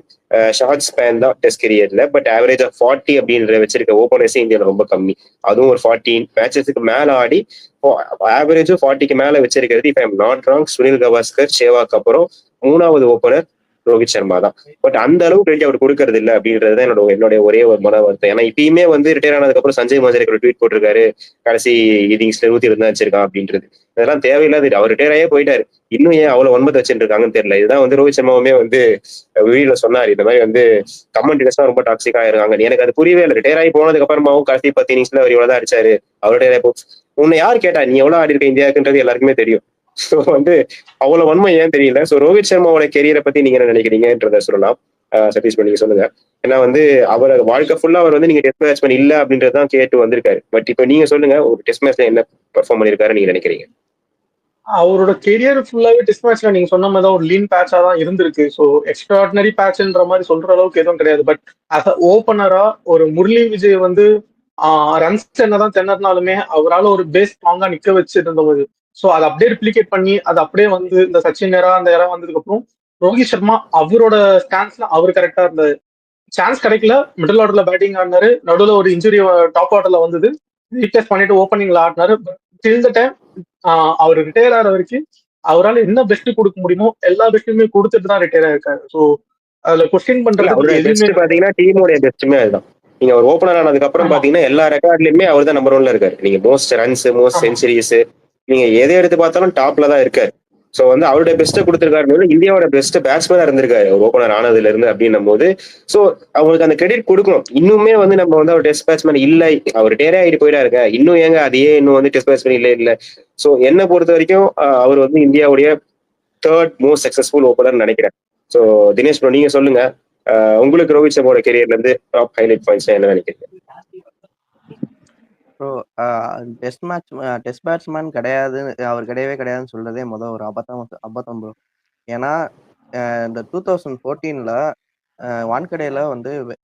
ஷார்ட் ஸ்பேன் தான் டெஸ்ட் கெரியர்ல. பட் ஆவரேஜ் ஆஃப் 40 அப்படின்ற வச்சிருக்க ஓப்பனர்ஸே இந்தியாவில் ரொம்ப கம்மி. அதுவும் ஒரு 14 மேட்சஸுக்கு மேல ஆடி ஆவரேஜும் 40க்கு மேல வச்சிருக்கிறது if I am not wrong Sunil Gavaskar, Sehwag அப்புறம் 3வது ஓப்பனர் ரோஹித் சர்மா தான். பட் அந்த அளவுக்கு கிரெடிட் அவர் கொடுக்கறது இல்லை அப்படின்றது என்னுடைய ஒரே ஒரு மன வருத்தம். ஏன்னா இப்பயுமே வந்து ரிட்டையர் ஆனதுக்கு அப்புறம் சஞ்சய் மஞ்சருக்கு ஒரு ட்வீட் போட்டிருக்காரு, கடைசி இன்னிங்ஸ்ல 120 தான் வச்சிருக்கான் அப்படின்றது. இதெல்லாம் தேவையில்லாது. அவர் ரிட்டையர் ஆகியே போயிட்டாரு, இன்னும் ஏன் அவ்வளவு 9 வச்சுட்டு இருக்காங்கன்னு தெரியல. இதுதான் வந்து ரோஹித் சர்மாவுமே வந்து வீடியோல சொன்னாரு, இந்த மாதிரி வந்து கமெண்ட்ஸ் ரொம்ப டாக்ஸிக்கா இருக்காங்க. எனக்கு அது புரியவே இல்லை. ரிட்டையர் ஆகி போனதுக்கு அப்புறமாவும் கடைசி 10 இன்னிங்ஸ்ல அவர் இவ்வளவுதான் அடிச்சாரு. அவர் ரிட்டையர் ஆகி உன்னை யார் கேட்டா, நீ எவ்வளவு ஆடி இருக்க இந்தியாவுக்குன்றது எல்லாருக்குமே தெரியும். ஸோ வந்து அவ்வளவு வன்மை ஏன் தெரியல. ஸோ ரோஹித் சர்மாவோட கெரியரை பத்தி நீங்க என்ன நினைக்கிறீங்கன்றத சொல்லலாம். சதீஷ் நீங்க சொல்லுங்க. ஏன்னா வந்து அவர் வாழ்க்கை ஃபுல்லா அவர் வந்து நீங்க டெஸ்ட் பேட்ஸ்மேன் இல்ல அப்படின்றதான் கேட்டு வந்திருக்காரு. பட் இப்ப நீங்க சொல்லுங்க, ஒரு டெஸ்ட் மேட்ச்ல என்ன பெர்ஃபார்ம் பண்ணிருக்காரு நீங்க நினைக்கிறீங்க? அவரோட கெரியர் ஃபுல்லாவே டெஸ்ட் மேட்ச்ல நீங்க சொன்ன மாதிரி தான் ஒரு லீன் பேட்சா தான் இருந்திருக்கு. ஸோ எக்ஸ்ட்ராடினரி பேட்ச்ன்ற மாதிரி சொல்ற அளவுக்கு எதுவும் கிடையாது. பட் அஸ் அ ஓப்பனரா ஒரு முரளி விஜய் வந்து ரன்ஸ் என்னதான் திணறினாலுமே அவரால் ஒரு பேஸ் ஸ்ட்ராங்கா நிக்க வச்சிருந்த போது ஸோ அதை அப்படியே ரிப்ளிகேட் பண்ணி அது அப்படியே வந்து இந்த சச்சின் நேரா அந்த இடம் வந்ததுக்கு அப்புறம் ரோஹித் சர்மா அவரோட ஸ்டான்ஸ்ல அவர் கரெக்டா இருந்தது. சான்ஸ் கிடைக்கல, மிடில் ஆர்டர்ல பேட்டிங் ஆடினாரு, நடுவில் ஒரு இன்ஜுரி டாப் ஆர்டர்ல வந்தது, ரீப்ளேஸ் பண்ணிட்டு ஓப்பனிங்ல ஆடினாரு. டில் த டைம் அவர் ரிட்டையர் ஆகிற வரைக்கும் அவரால் என்ன பெஸ்ட் கொடுக்க முடியுமோ எல்லா பெஸ்ட்டுமே கொடுத்துட்டு தான் ரிட்டையர் ஆயிருக்காரு. ஸோ அதுல கொஸ்டின் பண்றது பெஸ்ட் பாத்தீங்கன்னா டீமோட பெஸ்ட்டுமே அதுதான். நீங்க ஒரு ஓப்பனர் ஆனதுக்கு அப்புறம் பாத்தீங்கன்னா எல்லா ரெக்கார்ட்லயுமே அவர் தான் நம்பர் 1ல இருக்காரு. நீங்க மோஸ்ட் ரன்ஸ், மோஸ்ட் செஞ்சுரிஸ், நீங்க எதை எடுத்து பார்த்தாலும் டாப்ல தான் இருக்காரு. ஸோ வந்து அவருடைய பெஸ்ட்டை கொடுத்துருக்காரு. இந்தியாவோட பெஸ்ட் பேட்ஸ்மேனா இருந்திருக்காரு ஓப்பனர் ஆனதுல இருந்து அப்படின்னும் போது ஸோ அவருக்கு அந்த கிரெடிட் கொடுக்கணும். இன்னுமே வந்து நம்ம வந்து அவர் டெஸ்ட் பேட்ஸ்மேன் இல்லை, அவர் டேரே ஆகிட்டு போயிடாருங்க, இன்னும் ஏங்க அதையே இன்னும் வந்து டெஸ்ட் பேட்ஸ்மேன் இல்லை. ஸோ என்னை பொறுத்த வரைக்கும் அவர் வந்து இந்தியாவுடைய 3rd மோஸ்ட் சக்சஸ்ஃபுல் ஓப்பனர் நினைக்கிறேன். ஸோ தினேஷ் ப்ரோ நீங்க சொல்லுங்க, உங்களுக்கு ரோஹித் சர்மாவோட கெரியர்ல இருந்து டாப் ஹைலைட் பாயிண்ட்ஸ் என்ன நினைக்கிறீங்க? ப்ரோ டெஸ்ட் பேட்ஸ்மேன் கிடையாது, அவர் கிடையவே கிடையாதுன்னு சொல்றதே ஒரு அபத்தம் ப்ரோ. ஏன்னா இந்த 2014ல வான்கடையில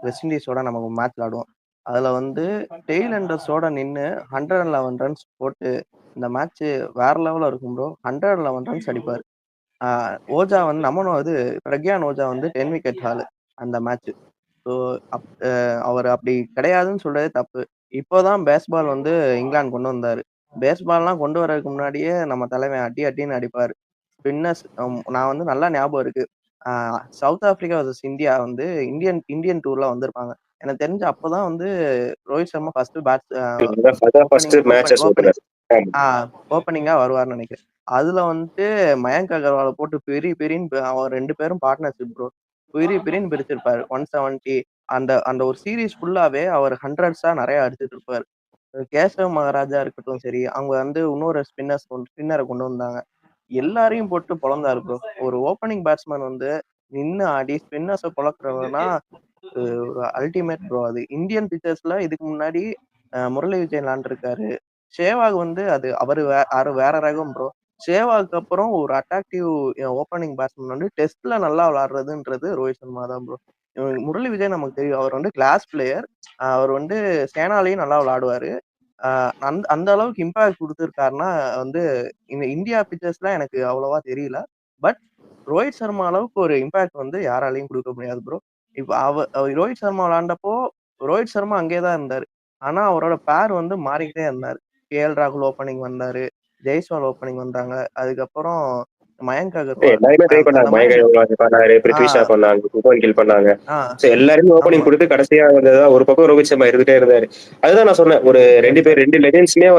வெஸ்ட் இண்டீஸோட நமக்கு மேட்ச் விளாடுவோம். அதுல டெய்ல் எண்டர்ஸோட நின்று 111 ரன்ஸ் போட்டு இந்த மேட்ச் வேற லெவலில் இருக்கும் ப்ரோ. 111 ரன்ஸ் அடிப்பார். ஓஜா பிரக்யான் ஓஜா 10 விக்கெட் ஹால் அந்த மேட்ச். ஸோ அவர் அப்படி கிடையாதுன்னு சொல்றதே தப்பு. இப்போதான் பேஸ்பால் இங்கிலாந்து கொண்டு வந்தாரு. பேஸ்பால்லாம் கொண்டு வர்றதுக்கு முன்னாடியே நம்ம தலைவன் அடி அடின்னு அடிப்பார். ஸ்பின்னர்ஸ் நான் நல்லா ஞாபகம் இருக்கு. South Africa versus India Indian டூர்ல வந்திருப்பாங்க. எனக்கு தெரிஞ்சு அப்போதான் ரோஹித் சர்மா ஃபர்ஸ்ட் மேட்சஸ் ஓப்பனிங்கா வருவார்னு நினைக்கிறேன். அதுல மயங்க் அகர்வாலை போட்டு பெரிய அவர் 2 பேரும் பார்ட்னர்ஷிப் ப்ரோ. பெரிய பிரிச்சிருப்பாரு 170. அந்த ஒரு சீரீஸ் ஃபுல்லாவே அவர் ஹண்ட்ரட்ஸா நிறைய அடிச்சுட்டு இருப்பாரு. கேசவ் மகாராஜா இருக்கட்டும் சரி, அவங்க இன்னொரு ஸ்பின்னரை கொண்டு வந்தாங்க. எல்லாரையும் போட்டு பொழந்தாரு ப்ரோ. ஒரு ஓப்பனிங் பேட்ஸ்மேன் நின்று ஆடி ஸ்பின்னர்ஸை பொழக்கிறவனா ஒரு அல்டிமேட் ப்ரோ. அது இந்தியன் பிச்சர்ஸ்ல இதுக்கு முன்னாடி முரளி விஜய் விளாண்டுருக்காரு. சேவாக் அது அவரு வேற ரகம் ப்ரோ. சேவாக்கு அப்புறம் ஒரு அட்ராக்டிவ் ஓப்பனிங் பேட்ஸ்மேன் டெஸ்ட்ல நல்லா விளாடுறதுன்றது ரோஹித் சர்மா தான் ப்ரோ. முரளி விஜய் நமக்கு தெரியும், அவர் கிளாஸ் பிளேயர். அவர் சேனாலையும் நல்லா விளாடுவாரு. அந்த அளவுக்கு இம்பாக்ட் கொடுத்துருக்காருன்னா இந்த இந்தியா பிச்சர்ஸ்ல எனக்கு அவ்வளவா தெரியல. பட் ரோஹித் சர்மா அளவுக்கு ஒரு இம்பாக்ட் யாராலையும் கொடுக்க முடியாது ப்ரோ. இப்போ ரோஹித் சர்மா விளாண்டப்போ ரோஹித் சர்மா அங்கேதான் இருந்தாரு. ஆனா அவரோட பேர் மாறிக்கிட்டே இருந்தாரு. கேஎல் ராகுல் ஓப்பனிங் வந்தாரு, ஜெய்ஸ்வால் ஓப்பனிங் வந்தாங்க, அதுக்கப்புறம் மயங்க் அகர்வால் எல்லாருமே ட்ரை பண்ணாங்க. மயங்க் அகர்வால் பண்ணாரு, பிருத்வி ஷா பண்ணாங்க, சுப்மன் கில் பண்ணாங்க. சோ எல்லாருமே ஓப்பனிங் கொடுத்து கடைசியா வந்ததா ஒரு பக்கம் ரோஹித் சர்மா இருந்துட்டே இருந்தாரு. அதுதான் நான் சொன்னேன், ஒரு 2 லெஜெண்ட்ஸ்மே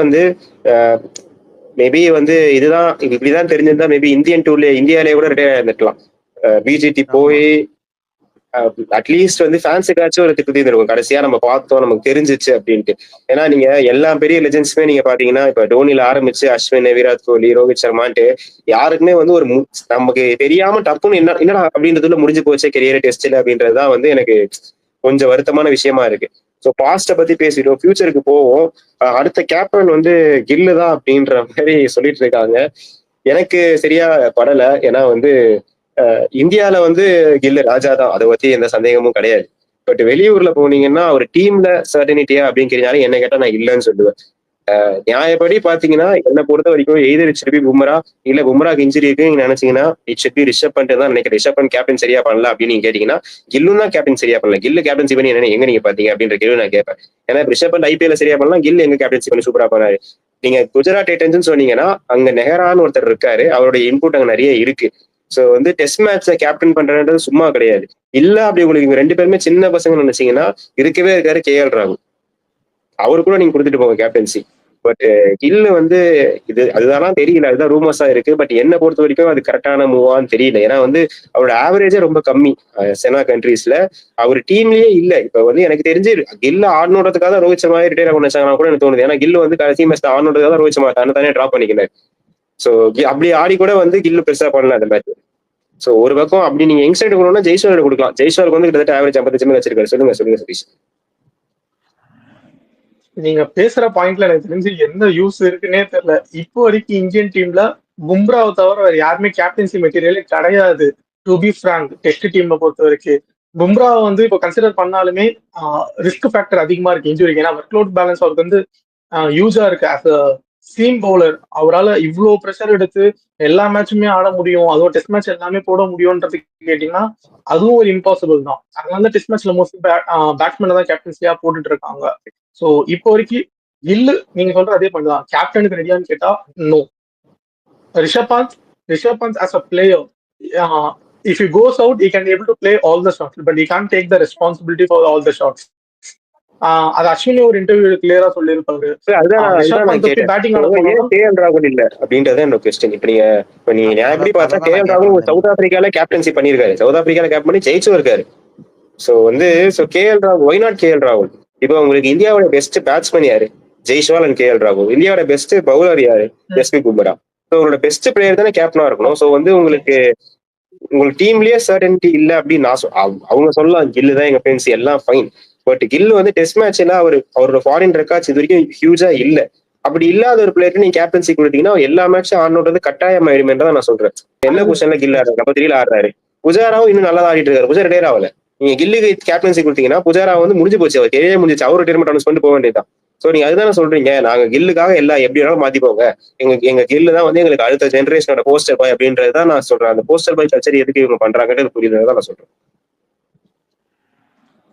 மேபி இதுதான் இப்படிதான் தெரிஞ்சிருந்தா மேபி இந்தியாலே கூட ரிட்டையர் ஆயிருந்துக்கலாம். பிஜிடி போய் அட்லீஸ்ட் ஃபேன்ஸுக்காச்சும் ஒரு திருப்தி இருக்கும். கடைசியா நம்ம பார்த்தோம், நமக்கு தெரிஞ்சிச்சு அப்படின்ட்டு. ஏன்னா நீங்க எல்லா பெரிய லெஜெண்ட்ஸுமே நீங்க பாத்தீங்கன்னா இப்ப டோனில ஆரம்பிச்சு அஸ்வின், விராட் கோலி, ரோஹித் சர்மான்ட்டு யாருக்குமே ஒரு நமக்கு தெரியாம டப்புன்னு என்னடா அப்படின்றதுல முடிஞ்சு போச்சே கெரியர் டெஸ்ட்ல அப்படின்றதுதான் எனக்கு கொஞ்சம் வருத்தமான விஷயமா இருக்கு. ஸோ பாஸ்ட பத்தி பேசிட்டோம், ஃபியூச்சருக்கு போவோம். அடுத்த கேப்டன் கில்லு தான் அப்படின்ற மாதிரி சொல்லிட்டு இருக்காங்க. எனக்கு சரியா படல. ஏன்னா இந்தியால கில்லு ராஜா தான், அதை பத்தி எந்த சந்தேகமும் கிடையாது. பட் வெளியூர்ல போனீங்கன்னா ஒரு டீம்ல சர்டனிட்டியா அப்படின்னு கேட்டாலும் என்ன கேட்டா நான் இல்லைன்னு சொல்லுவேன். நியாயப்படி பாத்தீங்கன்னா என்னை பொறுத்த வரைக்கும் either it should be Bumrah, இல்ல பும்ராக்கு இன்ஜுரி இருக்கு நீங்க நினைச்சீங்கன்னா it should be Rishabh Pant தான் நினைக்கிறேன். ரிஷப் பண்ட் கேப்டன் சரியா பண்ணல அப்படின்னு நீங்க கேட்டீங்கன்னா கில்லும் தான் கேப்டன் சரியா பண்ணல. கில்லு கேப்டன்சி பண்ணி என்ன எங்க நீங்க பாத்தீங்க அப்படின்ற கேள்வி நான் கேட்பேன். ஏன்னா ரிஷப் பண்ட் ஐபிஎல் சரியா பண்ணலாம், கில் எங்க கேப்டன்சி பண்ணி சூப்பரா பண்ணாரு. நீங்க குஜராத் டைட்டன்ஸ் சொன்னீங்கன்னா அங்க நெஹரான்னு ஒருத்தர் இருக்காரு, அவருடைய இன்புட் அங்க நிறைய இருக்கு. சோ டெஸ்ட் மேட்ச்ல கேப்டன் பண்றது சும்மா கிடையாது. இல்ல அப்படி உங்களுக்கு 2 பேருமே சின்ன பசங்க நினைச்சீங்கன்னா இருக்கவே இருக்காரு கேஎல் ராகுல். அவரு கூட நீங்க கொடுத்துட்டு போங்க கேப்டன்சி. பட் கில்லு அதுதான் தெரியல, அதுதான் ரூமர்ஸா இருக்கு. பட் என்ன பொறுத்த வரைக்கும் அது கரெக்டான மூவான்னு தெரியல. ஏன்னா அவரோட ஆவரேஜே ரொம்ப கம்மி செனா கண்ட்ரீஸ்ல. அவர் டீம்லயே இல்ல. இப்ப எனக்கு தெரிஞ்சு கில்ல ஆடணுன்றதுக்காக தான் ரோஹித் சர்மா ரிட்டையர் ஆக நினைச்சாங்கன்னா கூட எனக்கு தோணுது. ஏன்னா கில்லு கடைசி மேட்ச் ஆடணுன்றதுக்காக தான் ரோஹித் சர்மா தானே டிராப் பண்ணிக்கிறார். சோ அப்படி ஆடி கூட கில்லு பெருசா பண்ணல அந்த மேட்ச். சோ ஒரு பக்கம் அப்படி நீங்க யங்ஸ்டர் கொடுக்கணும்னா ஜெய்ஸ்வால் கொடுக்கலாம். ஜெய்ஸ்வாலுக்கு கிட்டத்தட்ட ஆவரேஜ் 55 வச்சிருக்காரு. சொல்லுங்க சதீஷ். நீங்க பேசுற பாயிண்ட்ல எனக்கு தெரிஞ்சு எந்த யூஸ் இருக்குன்னே தெரியல. இப்போ வரைக்கும் இந்தியன் டீம்ல பும்ராவை தவிர வேற யாருமே கேப்டன்சி மெட்டீரியலே கிடையாது. டு பி ஃப்ராங்க், டெஸ்ட் டீமை பொறுத்த வரைக்கும் பும்ராவை இப்போ கன்சிடர் பண்ணாலுமே ரிஸ்க் ஃபேக்டர் அதிகமா இருக்கு இன்ஜுரிக்கு. ஏன்னா ஒர்க்லோட் பேலன்ஸ் அவருக்கு யூஸா இருக்கு. ஆஸ் அ சீம் பவுலர் அவரால் இவ்வளோ ப்ரெஷர் எடுத்து எல்லா மேட்சுமே ஆட முடியும், அதுவும் டெஸ்ட் மேட்ச் எல்லாமே போட முடியும்ன்றது கேட்டீங்கன்னா அதுவும் ஒரு இம்பாசிபிள் தான். அதனால டெஸ்ட் மேட்ச்ல மோஸ்ட்லி பேட்ஸ்மேனை தான் கேப்டன்சியா போட்டுட்டு இருக்காங்க. சோ இப்போ வரைக்கும் கில்லு நீங்க சொல்ற அதே பண்ணலாம். கேப்டனுக்கு ரெடியான்னு கேட்டா no. Rishabh Pant as a player, if he goes out he can be able to play all the shots but he can't take the responsibility for all the shots. அது அஸ்வினி ஒரு இன்டர்வியூ கிளியரா சொல்லியிருப்பாரு. பேட்டிங் கேஎல் ராகுல் இல்ல அப்படின்றது என்னோட கொஸ்டின். இப்ப நீங்க எப்படி பார்த்தா கேஎல் ராகுல் சவுத் ஆப்பிரிக்கால கேப்டன்சி பண்ணிருக்காரு, சவுத் ஆப்பிரிக்கால கேப்டன் பண்ணி ஜெயிச்சும் இருக்காரு. சோ கேஎல் ராகுல், ஒய் நாட் கேஎல் ராகுல்? இப்போ உங்களுக்கு இந்தியாவோட பெஸ்ட் பேட்ஸ்மேன் யாரு? ஜெய்ஸ்வால் அண்ட் கேஎல் ராகுல். இந்தியாவோட பெஸ்ட் பவுலர் யாரு? ஜஸ்பிரித் பும்ரா. ஸோ உங்களோட பெஸ்ட் பிளேயர் தானே கேப்டனா இருக்கணும். ஸோ உங்களுக்கு டீம்லயே சர்டனிட்டி இல்ல அப்படின்னு அவங்க சொல்லலாம், கில்லு தான் எங்க ஃப்ரெண்ட்ஸ் எல்லாம் ஃபைன். பட் கில் வந்து டெஸ்ட் மேட்ச்ல அவரோட ஃபாரின் ரெக்கார்ட்ஸ் இது வரைக்கும் ஹியூஜா இல்ல. அப்படி இல்லாத ஒரு பிளேயருக்கு நீங்க கேப்டன்சி கொடுத்தீங்கன்னா எல்லா மேட்சும் ஆடணுன்றது கட்டாயம் ஆயிடுமென்றதான் நான் சொல்றேன். என்ன பொசிஷன்ல கில் ஆடுறாரு, நம்பர் 3ல ஆடுறாரு. புஜாராவும் இன்னும் நல்லா ஆடிட்டு இருக்காரு. புஜாரா ரிட்டையர் ஆகல. நீங்க கில்லுக்கு கேப்டன்சி கொடுத்தீங்கன்னா புஜாரா வந்து முடிஞ்சு போச்சு, அவர் கெரியரே முடிஞ்சிச்சு, அவர் ரிட்டையர்மெண்ட் அனௌன்ஸ் பண்ணிட்டு போக வேண்டியதுதான். சோ நீங்க அதுதானே சொல்றீங்க, நாங்க கில்லுக்காக எல்லாம் எப்படி வேணாலும் மாத்திப்போங்க, எங்க கில்லு தான் வந்து எங்களுக்கு அடுத்த ஜெனரேஷனோட போஸ்டர் பாய் அப்படின்றதுதான் நான் சொல்றேன். அந்த போஸ்டர் பாய் கல்ச்சர் எதுக்கு இவங்க பண்றாங்கன்றது புரியுதுதான் நான் சொல்றேன்.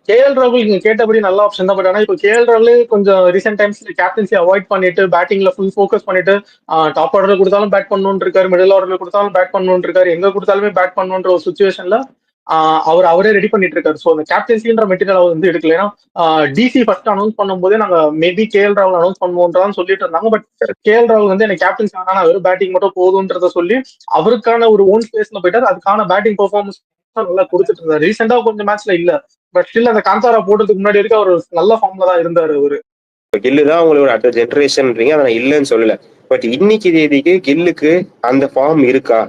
கேஎல் ராகுல் நீங்க கேட்டபடி நல்ல ஆப்ஷன் தான். பட் ஆனா இப்போ கேஎல் ராகுல் கொஞ்சம் ரீசெண்ட் டைம்ஸ்ல கேப்டன்சி அவாய்ட் பண்ணிட்டு பேட்டிங்ல ஃபுல் ஃபோக்கஸ் பண்ணிட்டு டாப் ஆர்டர்ல கொடுத்தாலும் பேட் பண்ணணும்னு இருக்காரு, மிடில் ஆர்டர்ல கொடுத்தாலும் பேட் பண்ணணும்னு இருக்காரு, எங்க கொடுத்தாலுமே பேட் பண்ணணுன்ற ஒரு சுச்சுவேஷன்ல அவரே ரெடி பண்ணிட்டு இருக்காரு. ஸோ அந்த கேப்டன்சின்ற மெட்டீரியல் அவர் வந்து எடுக்கல. ஏன்னா டிசி ஃபர்ஸ்ட் அனௌன்ஸ் பண்ணும்போதே நாங்க மேபி கேஎல் ராகுல் அனௌன்ஸ் பண்ணுவோம்ன்றான்னு சொல்லிட்டு இருந்தாங்க. பட் கேஎல் ராகுல் வந்து எனக்கு கேப்டன்சி ஆனால் வெறும் பேட்டிங் மட்டும் போதுன்றத சொல்லி அவருக்கான ஒரு ஓன் ஸ்பேஸ்ல போயிட்டார். அதுக்கான பேட்டிங் பெர்ஃபார்மன்ஸ் நல்லா கொடுத்துட்டு இருந்தாரு. ரீசெண்டா கொஞ்சம் மேட்ச்ல இல்ல, பட் ஸ்டில் அந்த காந்தாரா போடுறதுக்கு முன்னாடி வரைக்கும் அவர் நல்ல ஃபார்ம்ல தான் இருந்தாரு அவரு. கில்லு தான் உங்களுக்கு அடுத்த ஜென்ரேஷன்ன்றீங்க, அதை நான் இல்லைன்னு சொல்லல. பட் இன்னைக்கு தேதிக்கு கில்லுக்கு அந்த ஃபார்ம் இருக்கா?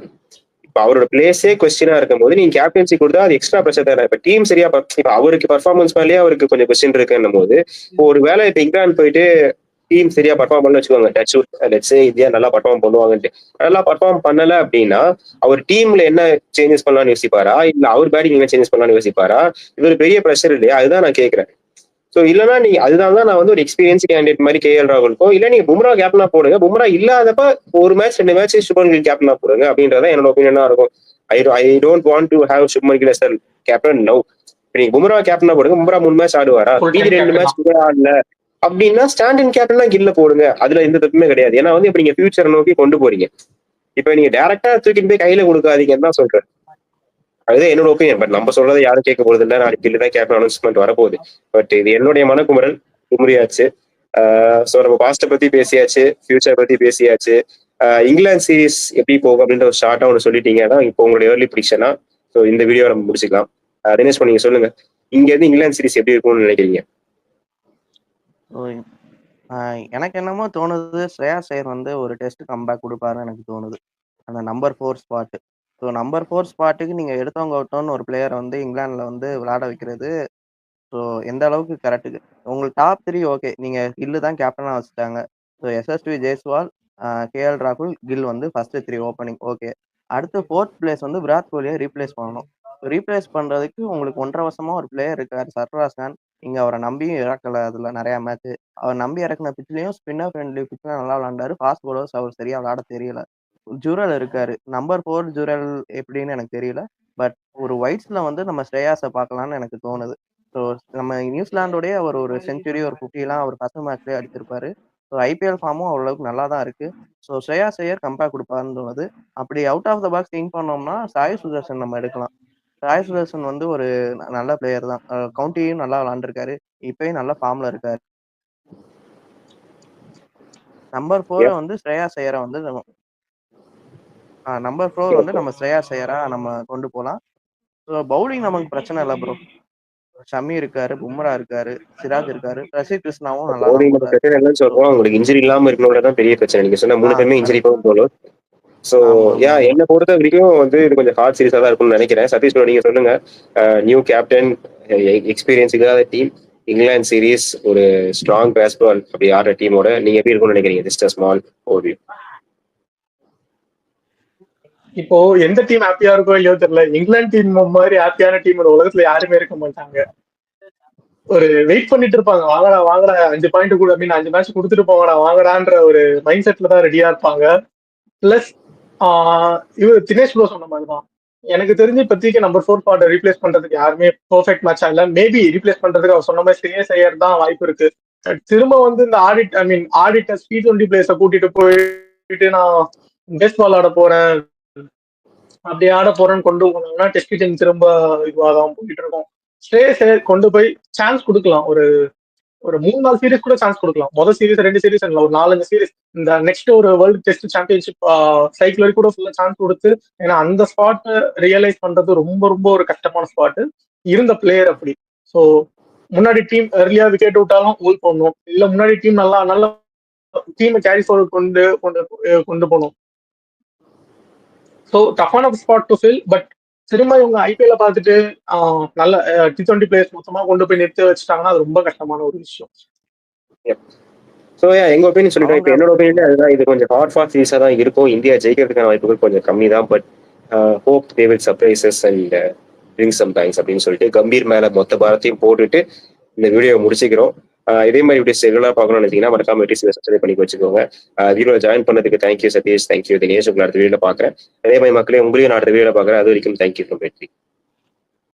இப்ப அவரோட பிளேஸே கொஸ்டினா இருக்கும் போது நீங்க கேப்டன்சி கொடுத்தா அது எக்ஸ்ட்ரா பிரச்சனை தானே. இப்ப டீம் சரியா இப்ப அவருக்கு பர்ஃபார்மன்ஸ் மேலேயே அவருக்கு கொஞ்சம் கொஸ்டின் இருக்குன்னும் போது இப்போ ஒரு வேலை இப்ப இங்கிலாந்து போயிட்டு டீம் சரியா பர்ஃபார்ம் பண்ண வச்சுக்கோங்க, லெட்ஸ் இந்தியா நல்லா பர்ஃபார்ம் பண்ணுவாங்கன்ட்டு, நல்லா பர்ஃபார்ம் பண்ணல அப்படின்னா அவர் டீம்ல என்ன சேஞ்சஸ் பண்ணலாம்னு யோசிப்பாரா, இல்ல அவர் பேட்டிங் என்ன சேஞ்சஸ் பண்ணலாம்னு யோசிப்பாரா? இது ஒரு பெரிய ப்ரெஷர் இல்லையா? அதுதான் நான் கேட்கிறேன். சோ இல்லன்னா நீங்க அதுதான் நான் வந்து ஒரு எக்ஸ்பீரியன்ஸ் கேண்டிடேட் மாதிரி கேஎல் ராகுலுக்கோ இல்ல நீங்க பும்ரா கேப்டனா போடுங்க, பும்ரா இல்லாதப்ப ஒரு மேட்ச் 2 மேட்ச் சுப்மன் கில் கேப்டனா போடுங்க அப்படின்றத என்னோட ஒப்பீனியனா இருக்கும். I don't want to have Shubman Gill as captain now. நீங்க பும்ரா கேப்டனா போடுங்க, பும்ரா 3 மேட்ச் ஆடுவாரா, மீதி 2 மேட்ச் கூட ஆடல அப்படின்னா ஸ்டாண்ட் இன் கேப்டனா கில்ல போடுங்க, அதுல எந்த தப்புமே கிடையாது. ஏன்னா வந்து இப்ப நீங்க ஃபியூச்சர் நோக்கி கொண்டு போறீங்க. இப்ப நீங்க டைரக்டா தூக்கிட்டு போய் கையில கொடுக்காதீங்கன்னு தான் சொல்றேன். அதுதான் என்னோட ஒப்பீனியன். பட் நம்ம சொல்றதை யாரும் கேட்க போறது இல்லை. நாளைக்கு கில்லு தான் கேப்டன் அனௌன்ஸ்மெண்ட் வரப்போகுது. பட் இது என்னுடைய மனக்குமுறல் குமுறியாச்சு. ஸோ நம்ம பாஸ்ட பத்தி பேசியாச்சு, ஃபியூச்சர் பத்தி பேசியாச்சு. இங்கிலாந்து சீரிஸ் எப்படி போகும் அப்படின்ற ஒரு ஷார்ட்டா ஒன்று சொல்லிட்டீங்கன்னா இப்போ உங்களுடைய ஏர்லி ப்ரிடிக்ஷனா ஸோ இந்த வீடியோ நம்ம முடிச்சுக்கலாம். தினேஷ் நீங்க சொல்லுங்க, இங்க இருந்து இங்கிலாந்து சீரிஸ் எப்படி இருக்கும்னு நினைக்கிறீங்க? எனக்கு என்னமோ தோணுது, ஸ்ரேயாஸ் ஐயர் வந்து ஒரு டெஸ்ட் கம்பேக் கொடுப்பாருன்னு எனக்கு தோணுது, அந்த நம்பர் 4 ஸ்பாட். ஸோ நம்பர் 4 ஸ்பாட்டுக்கு நீங்க எடுத்தவங்க அவுட்டோன்னு ஒரு பிளேயர் வந்து இங்கிலாந்துல வந்து விளையாட வைக்கிறது ஸோ எந்த அளவுக்கு கரெக்டுக்கு. உங்களுக்கு டாப் 3 ஓகே, நீங்க கில்லு தான் கேப்டனா வச்சுட்டாங்க. ஸோ எஸ்எஸ்வி ஜெய்ஸ்வால், கேஎல் ராகுல், கில் வந்து ஃபர்ஸ்ட் 3 ஓப்பனிங் ஓகே. அடுத்து 4th பிளேஸ் வந்து விராட் கோலியை ரீப்ளேஸ் பண்ணணும். ரீப்ளேஸ் பண்றதுக்கு உங்களுக்கு 1.5 வருஷமா ஒரு பிளேயர் இருக்காரு, சர்ஃப்ராஸ் கான். நீங்க அவரை நம்பியும் இறக்கல. அதுல நிறைய மேட்ச் அவர் நம்பி இறக்குன பிச்லயும் ஸ்பின்னர் ஃப்ரெண்ட்லி பிச்ல நல்லா விளாண்டாரு. ஃபாஸ்ட் பவுலர்ஸ் அவர் சரியா விளையாட தெரியல. ஜுரல் இருக்காரு, நம்பர் 4 ஜுரல் எப்படின்னு எனக்கு தெரியல. பட் ஒரு ஒயிட்ஸ்ல வந்து நம்ம ஸ்ரேயாஸை பார்க்கலாம்னு எனக்கு தோணுது. ஸோ நம்ம நியூசிலாண்டோடய அவர் ஒரு செஞ்சுரி ஒரு 50 அவர் ஃபர்ஸ்ட் மேட்ச்லேயே அடிச்சிருப்பாரு. ஸோ ஐபிஎல் ஃபார்மும் ஓரளவுக்கு நல்லா தான் இருக்கு. ஸோ ஸ்ரேயாஸ் ஐயர் கம்பேக் கொடுப்பாருன்னு தோணுது. அப்படி out of the box think பண்ணோம்னா சாய் சுதர்சன் நம்ம எடுக்கலாம். சாய் சுதர்சன் வந்து ஒரு நல்ல பிளேயர் தான், கவுண்டியும் நல்லா விளாண்டுருக்காரு, இப்பயும் நல்ல ஃபார்ம்ல இருக்காரு. நம்பர் 4 வந்து ஸ்ரேயாஸ் ஐயரை வந்து நம்பர் 4 வந்து நம்ம ஸ்ரேயாஸ் ஐயரா நம்ம கொண்டு போகலாம். ஸோ பவுலிங் நமக்கு பிரச்சனை இல்லை ப்ரோ. ஷமி இருக்காரு, பும்ரா இருக்காரு, சிராஜ் இருக்காரு, ரஷீத் கிருஷ்ணாவும் நல்லா தான் போறாரு. பிரச்சனை இல்லைன்னு சொல்றோம், உங்களுக்கு இன்ஜுரி இல்லாம இருக்கணும்ன்றதான் பெரிய பிரச்சனை. நீங்க சொன்ன 3 பேருமே இன்ஜுரி போலும். சோ என்னை பொறுத்த வரைக்கும் வந்து இது கொஞ்சம் ஹார்ட் சீரிஸா தான் இருக்கும்னு நினைக்கிறேன். சதீஷ் நீங்க சொல்லுங்க, நியூ கேப்டன், எக்ஸ்பீரியன்ஸ் இல்லாத டீம், இங்கிலாந்து சீரிஸ், ஒரு ஸ்ட்ராங் பேஸ்பால் அப்படி ஆடுற டீமோட நீங்க எப்படி இருக்கும்னு நினைக்கிறீங்க? Just small overview. இப்போ எந்த டீம் ஹாப்பியா இருக்கோ இல்லையோ தெரியல, இங்கிலாந்து டீம் மாதிரி ஹாப்பியான டீம் உலகத்துல யாருமே இருக்க மாட்டாங்க. ஒரு வெயிட் பண்ணிட்டு இருப்பாங்க, வாங்கடா வாங்கடா 5 பாயிண்ட் கூட அப்படின்னு 5 மேட்ச் கொடுத்துட்டு போங்கடா வாங்கடான்ற ஒரு மைண்ட் செட்ல தான் ரெடியா இருப்பாங்க. பிளஸ் இவர் தினேஷ் ப்ரோ சொன்ன மாதிரிதான், எனக்கு தெரிஞ்சு இப்போதைக்கு நம்பர் 4 ஸ்பாட்டை ரீப்ளேஸ் பண்றதுக்கு யாருமே பெர்ஃபெக்ட் மேட்சா இல்ல. மேபி ரீப்ளேஸ் பண்றதுக்கு அவர் சொன்ன மாதிரி ஸ்ரேயாஸ் ஐயர் தான் வாய்ப்பு இருக்கு. திரும்ப வந்து இந்த ஆடிட்டர்ஸ் T20 பிளேயர்ஸை கூட்டிட்டு போயிட்டு நான் பெஸ்ட் பால் ஆட போறேன் அப்படி ஆட போறேன்னு கொண்டு போனாங்கன்னா டெஸ்ட் கிரிக்கெட் திரும்ப இதுவாதான் போயிட்டு இருக்கோம். ஸ்ரேயாஸ் ஐயர் கொண்டு போய் சான்ஸ் கொடுக்கலாம், ஒரு 3-4 சீரீஸ் கூட சான்ஸ் கொடுக்கலாம். முதல் சீரீஸ் 2 சீரீஸ் இல்லை, ஒரு 4-5 சீரீஸ், இந்த நெக்ஸ்ட் ஒரு வேர்ல்டு டெஸ்ட் சாம்பியன்ஷிப் சைக்கிள் வரைக்கும் கூட ஃபுல்லா சான்ஸ் கொடுத்து. ஏன்னா அந்த ஸ்பாட்டை ரியலைஸ் பண்றது ரொம்ப ரொம்ப ஒரு கஷ்டமான ஸ்பாட் இருந்த பிளேயர் அப்படி. ஸோ முன்னாடி டீம் ஏர்லியா விக்கெட் விட்டாலும் ஹோல்ட் பண்ணணும், இல்ல முன்னாடி டீம் நல்லா டீமை கேரி ஃபார்வர்ட் கொண்டு போகணும். ஸோ டஃபான ஸ்பாட் டு ஃபில். பட் திரும்ப இவங்க ஐபிஎல்ல பார்த்துட்டு நல்ல T20 பிளேயர்ஸ் மொத்தமா கொண்டு போய் நிறுத்தி வச்சுட்டாங்கன்னா அது ரொம்ப கஷ்டமான ஒரு விஷயம். ஸோ எங்க ஒப்பீனியன் சொல்லிட்டோம். இப்போ என்னோட ஒப்பீனியன் அதுதான், இது கொஞ்சம் ஹார்ட் ஃபார் சீஸா தான் இருக்கும். இந்தியா ஜெயிக்கிறதுக்கான வாய்ப்புகள் கொஞ்சம் கம்மி தான். But hope they will surprises and bring some thanks அப்படின்னு சொல்லிட்டு கம்பீர் மேல மொத்த பாரத்தையும் போட்டுட்டு இந்த வீடியோ முடிச்சுக்கிறோம். இதே மாதிரி வீடியோஸ் ரெகுலராக பார்க்கணும்னு நினைச்சீங்கன்னா மறக்காம சப்ஸ்கிரைப் பண்ணி வச்சுக்கோங்க. வீடியோ ஜாயின் பண்ணதுக்கு தேங்க்யூ சதீஷ், தேங்க்யூ தினேஷ். உங்களை அடுத்த வீடியோல பார்க்குறேன். அதே மாதிரி மக்களே உங்களையும் நான் அடுத்த வீடியோல பார்க்குறேன். அது வரைக்கும் தேங்க்யூ ஃப்ரம் வெற்றி.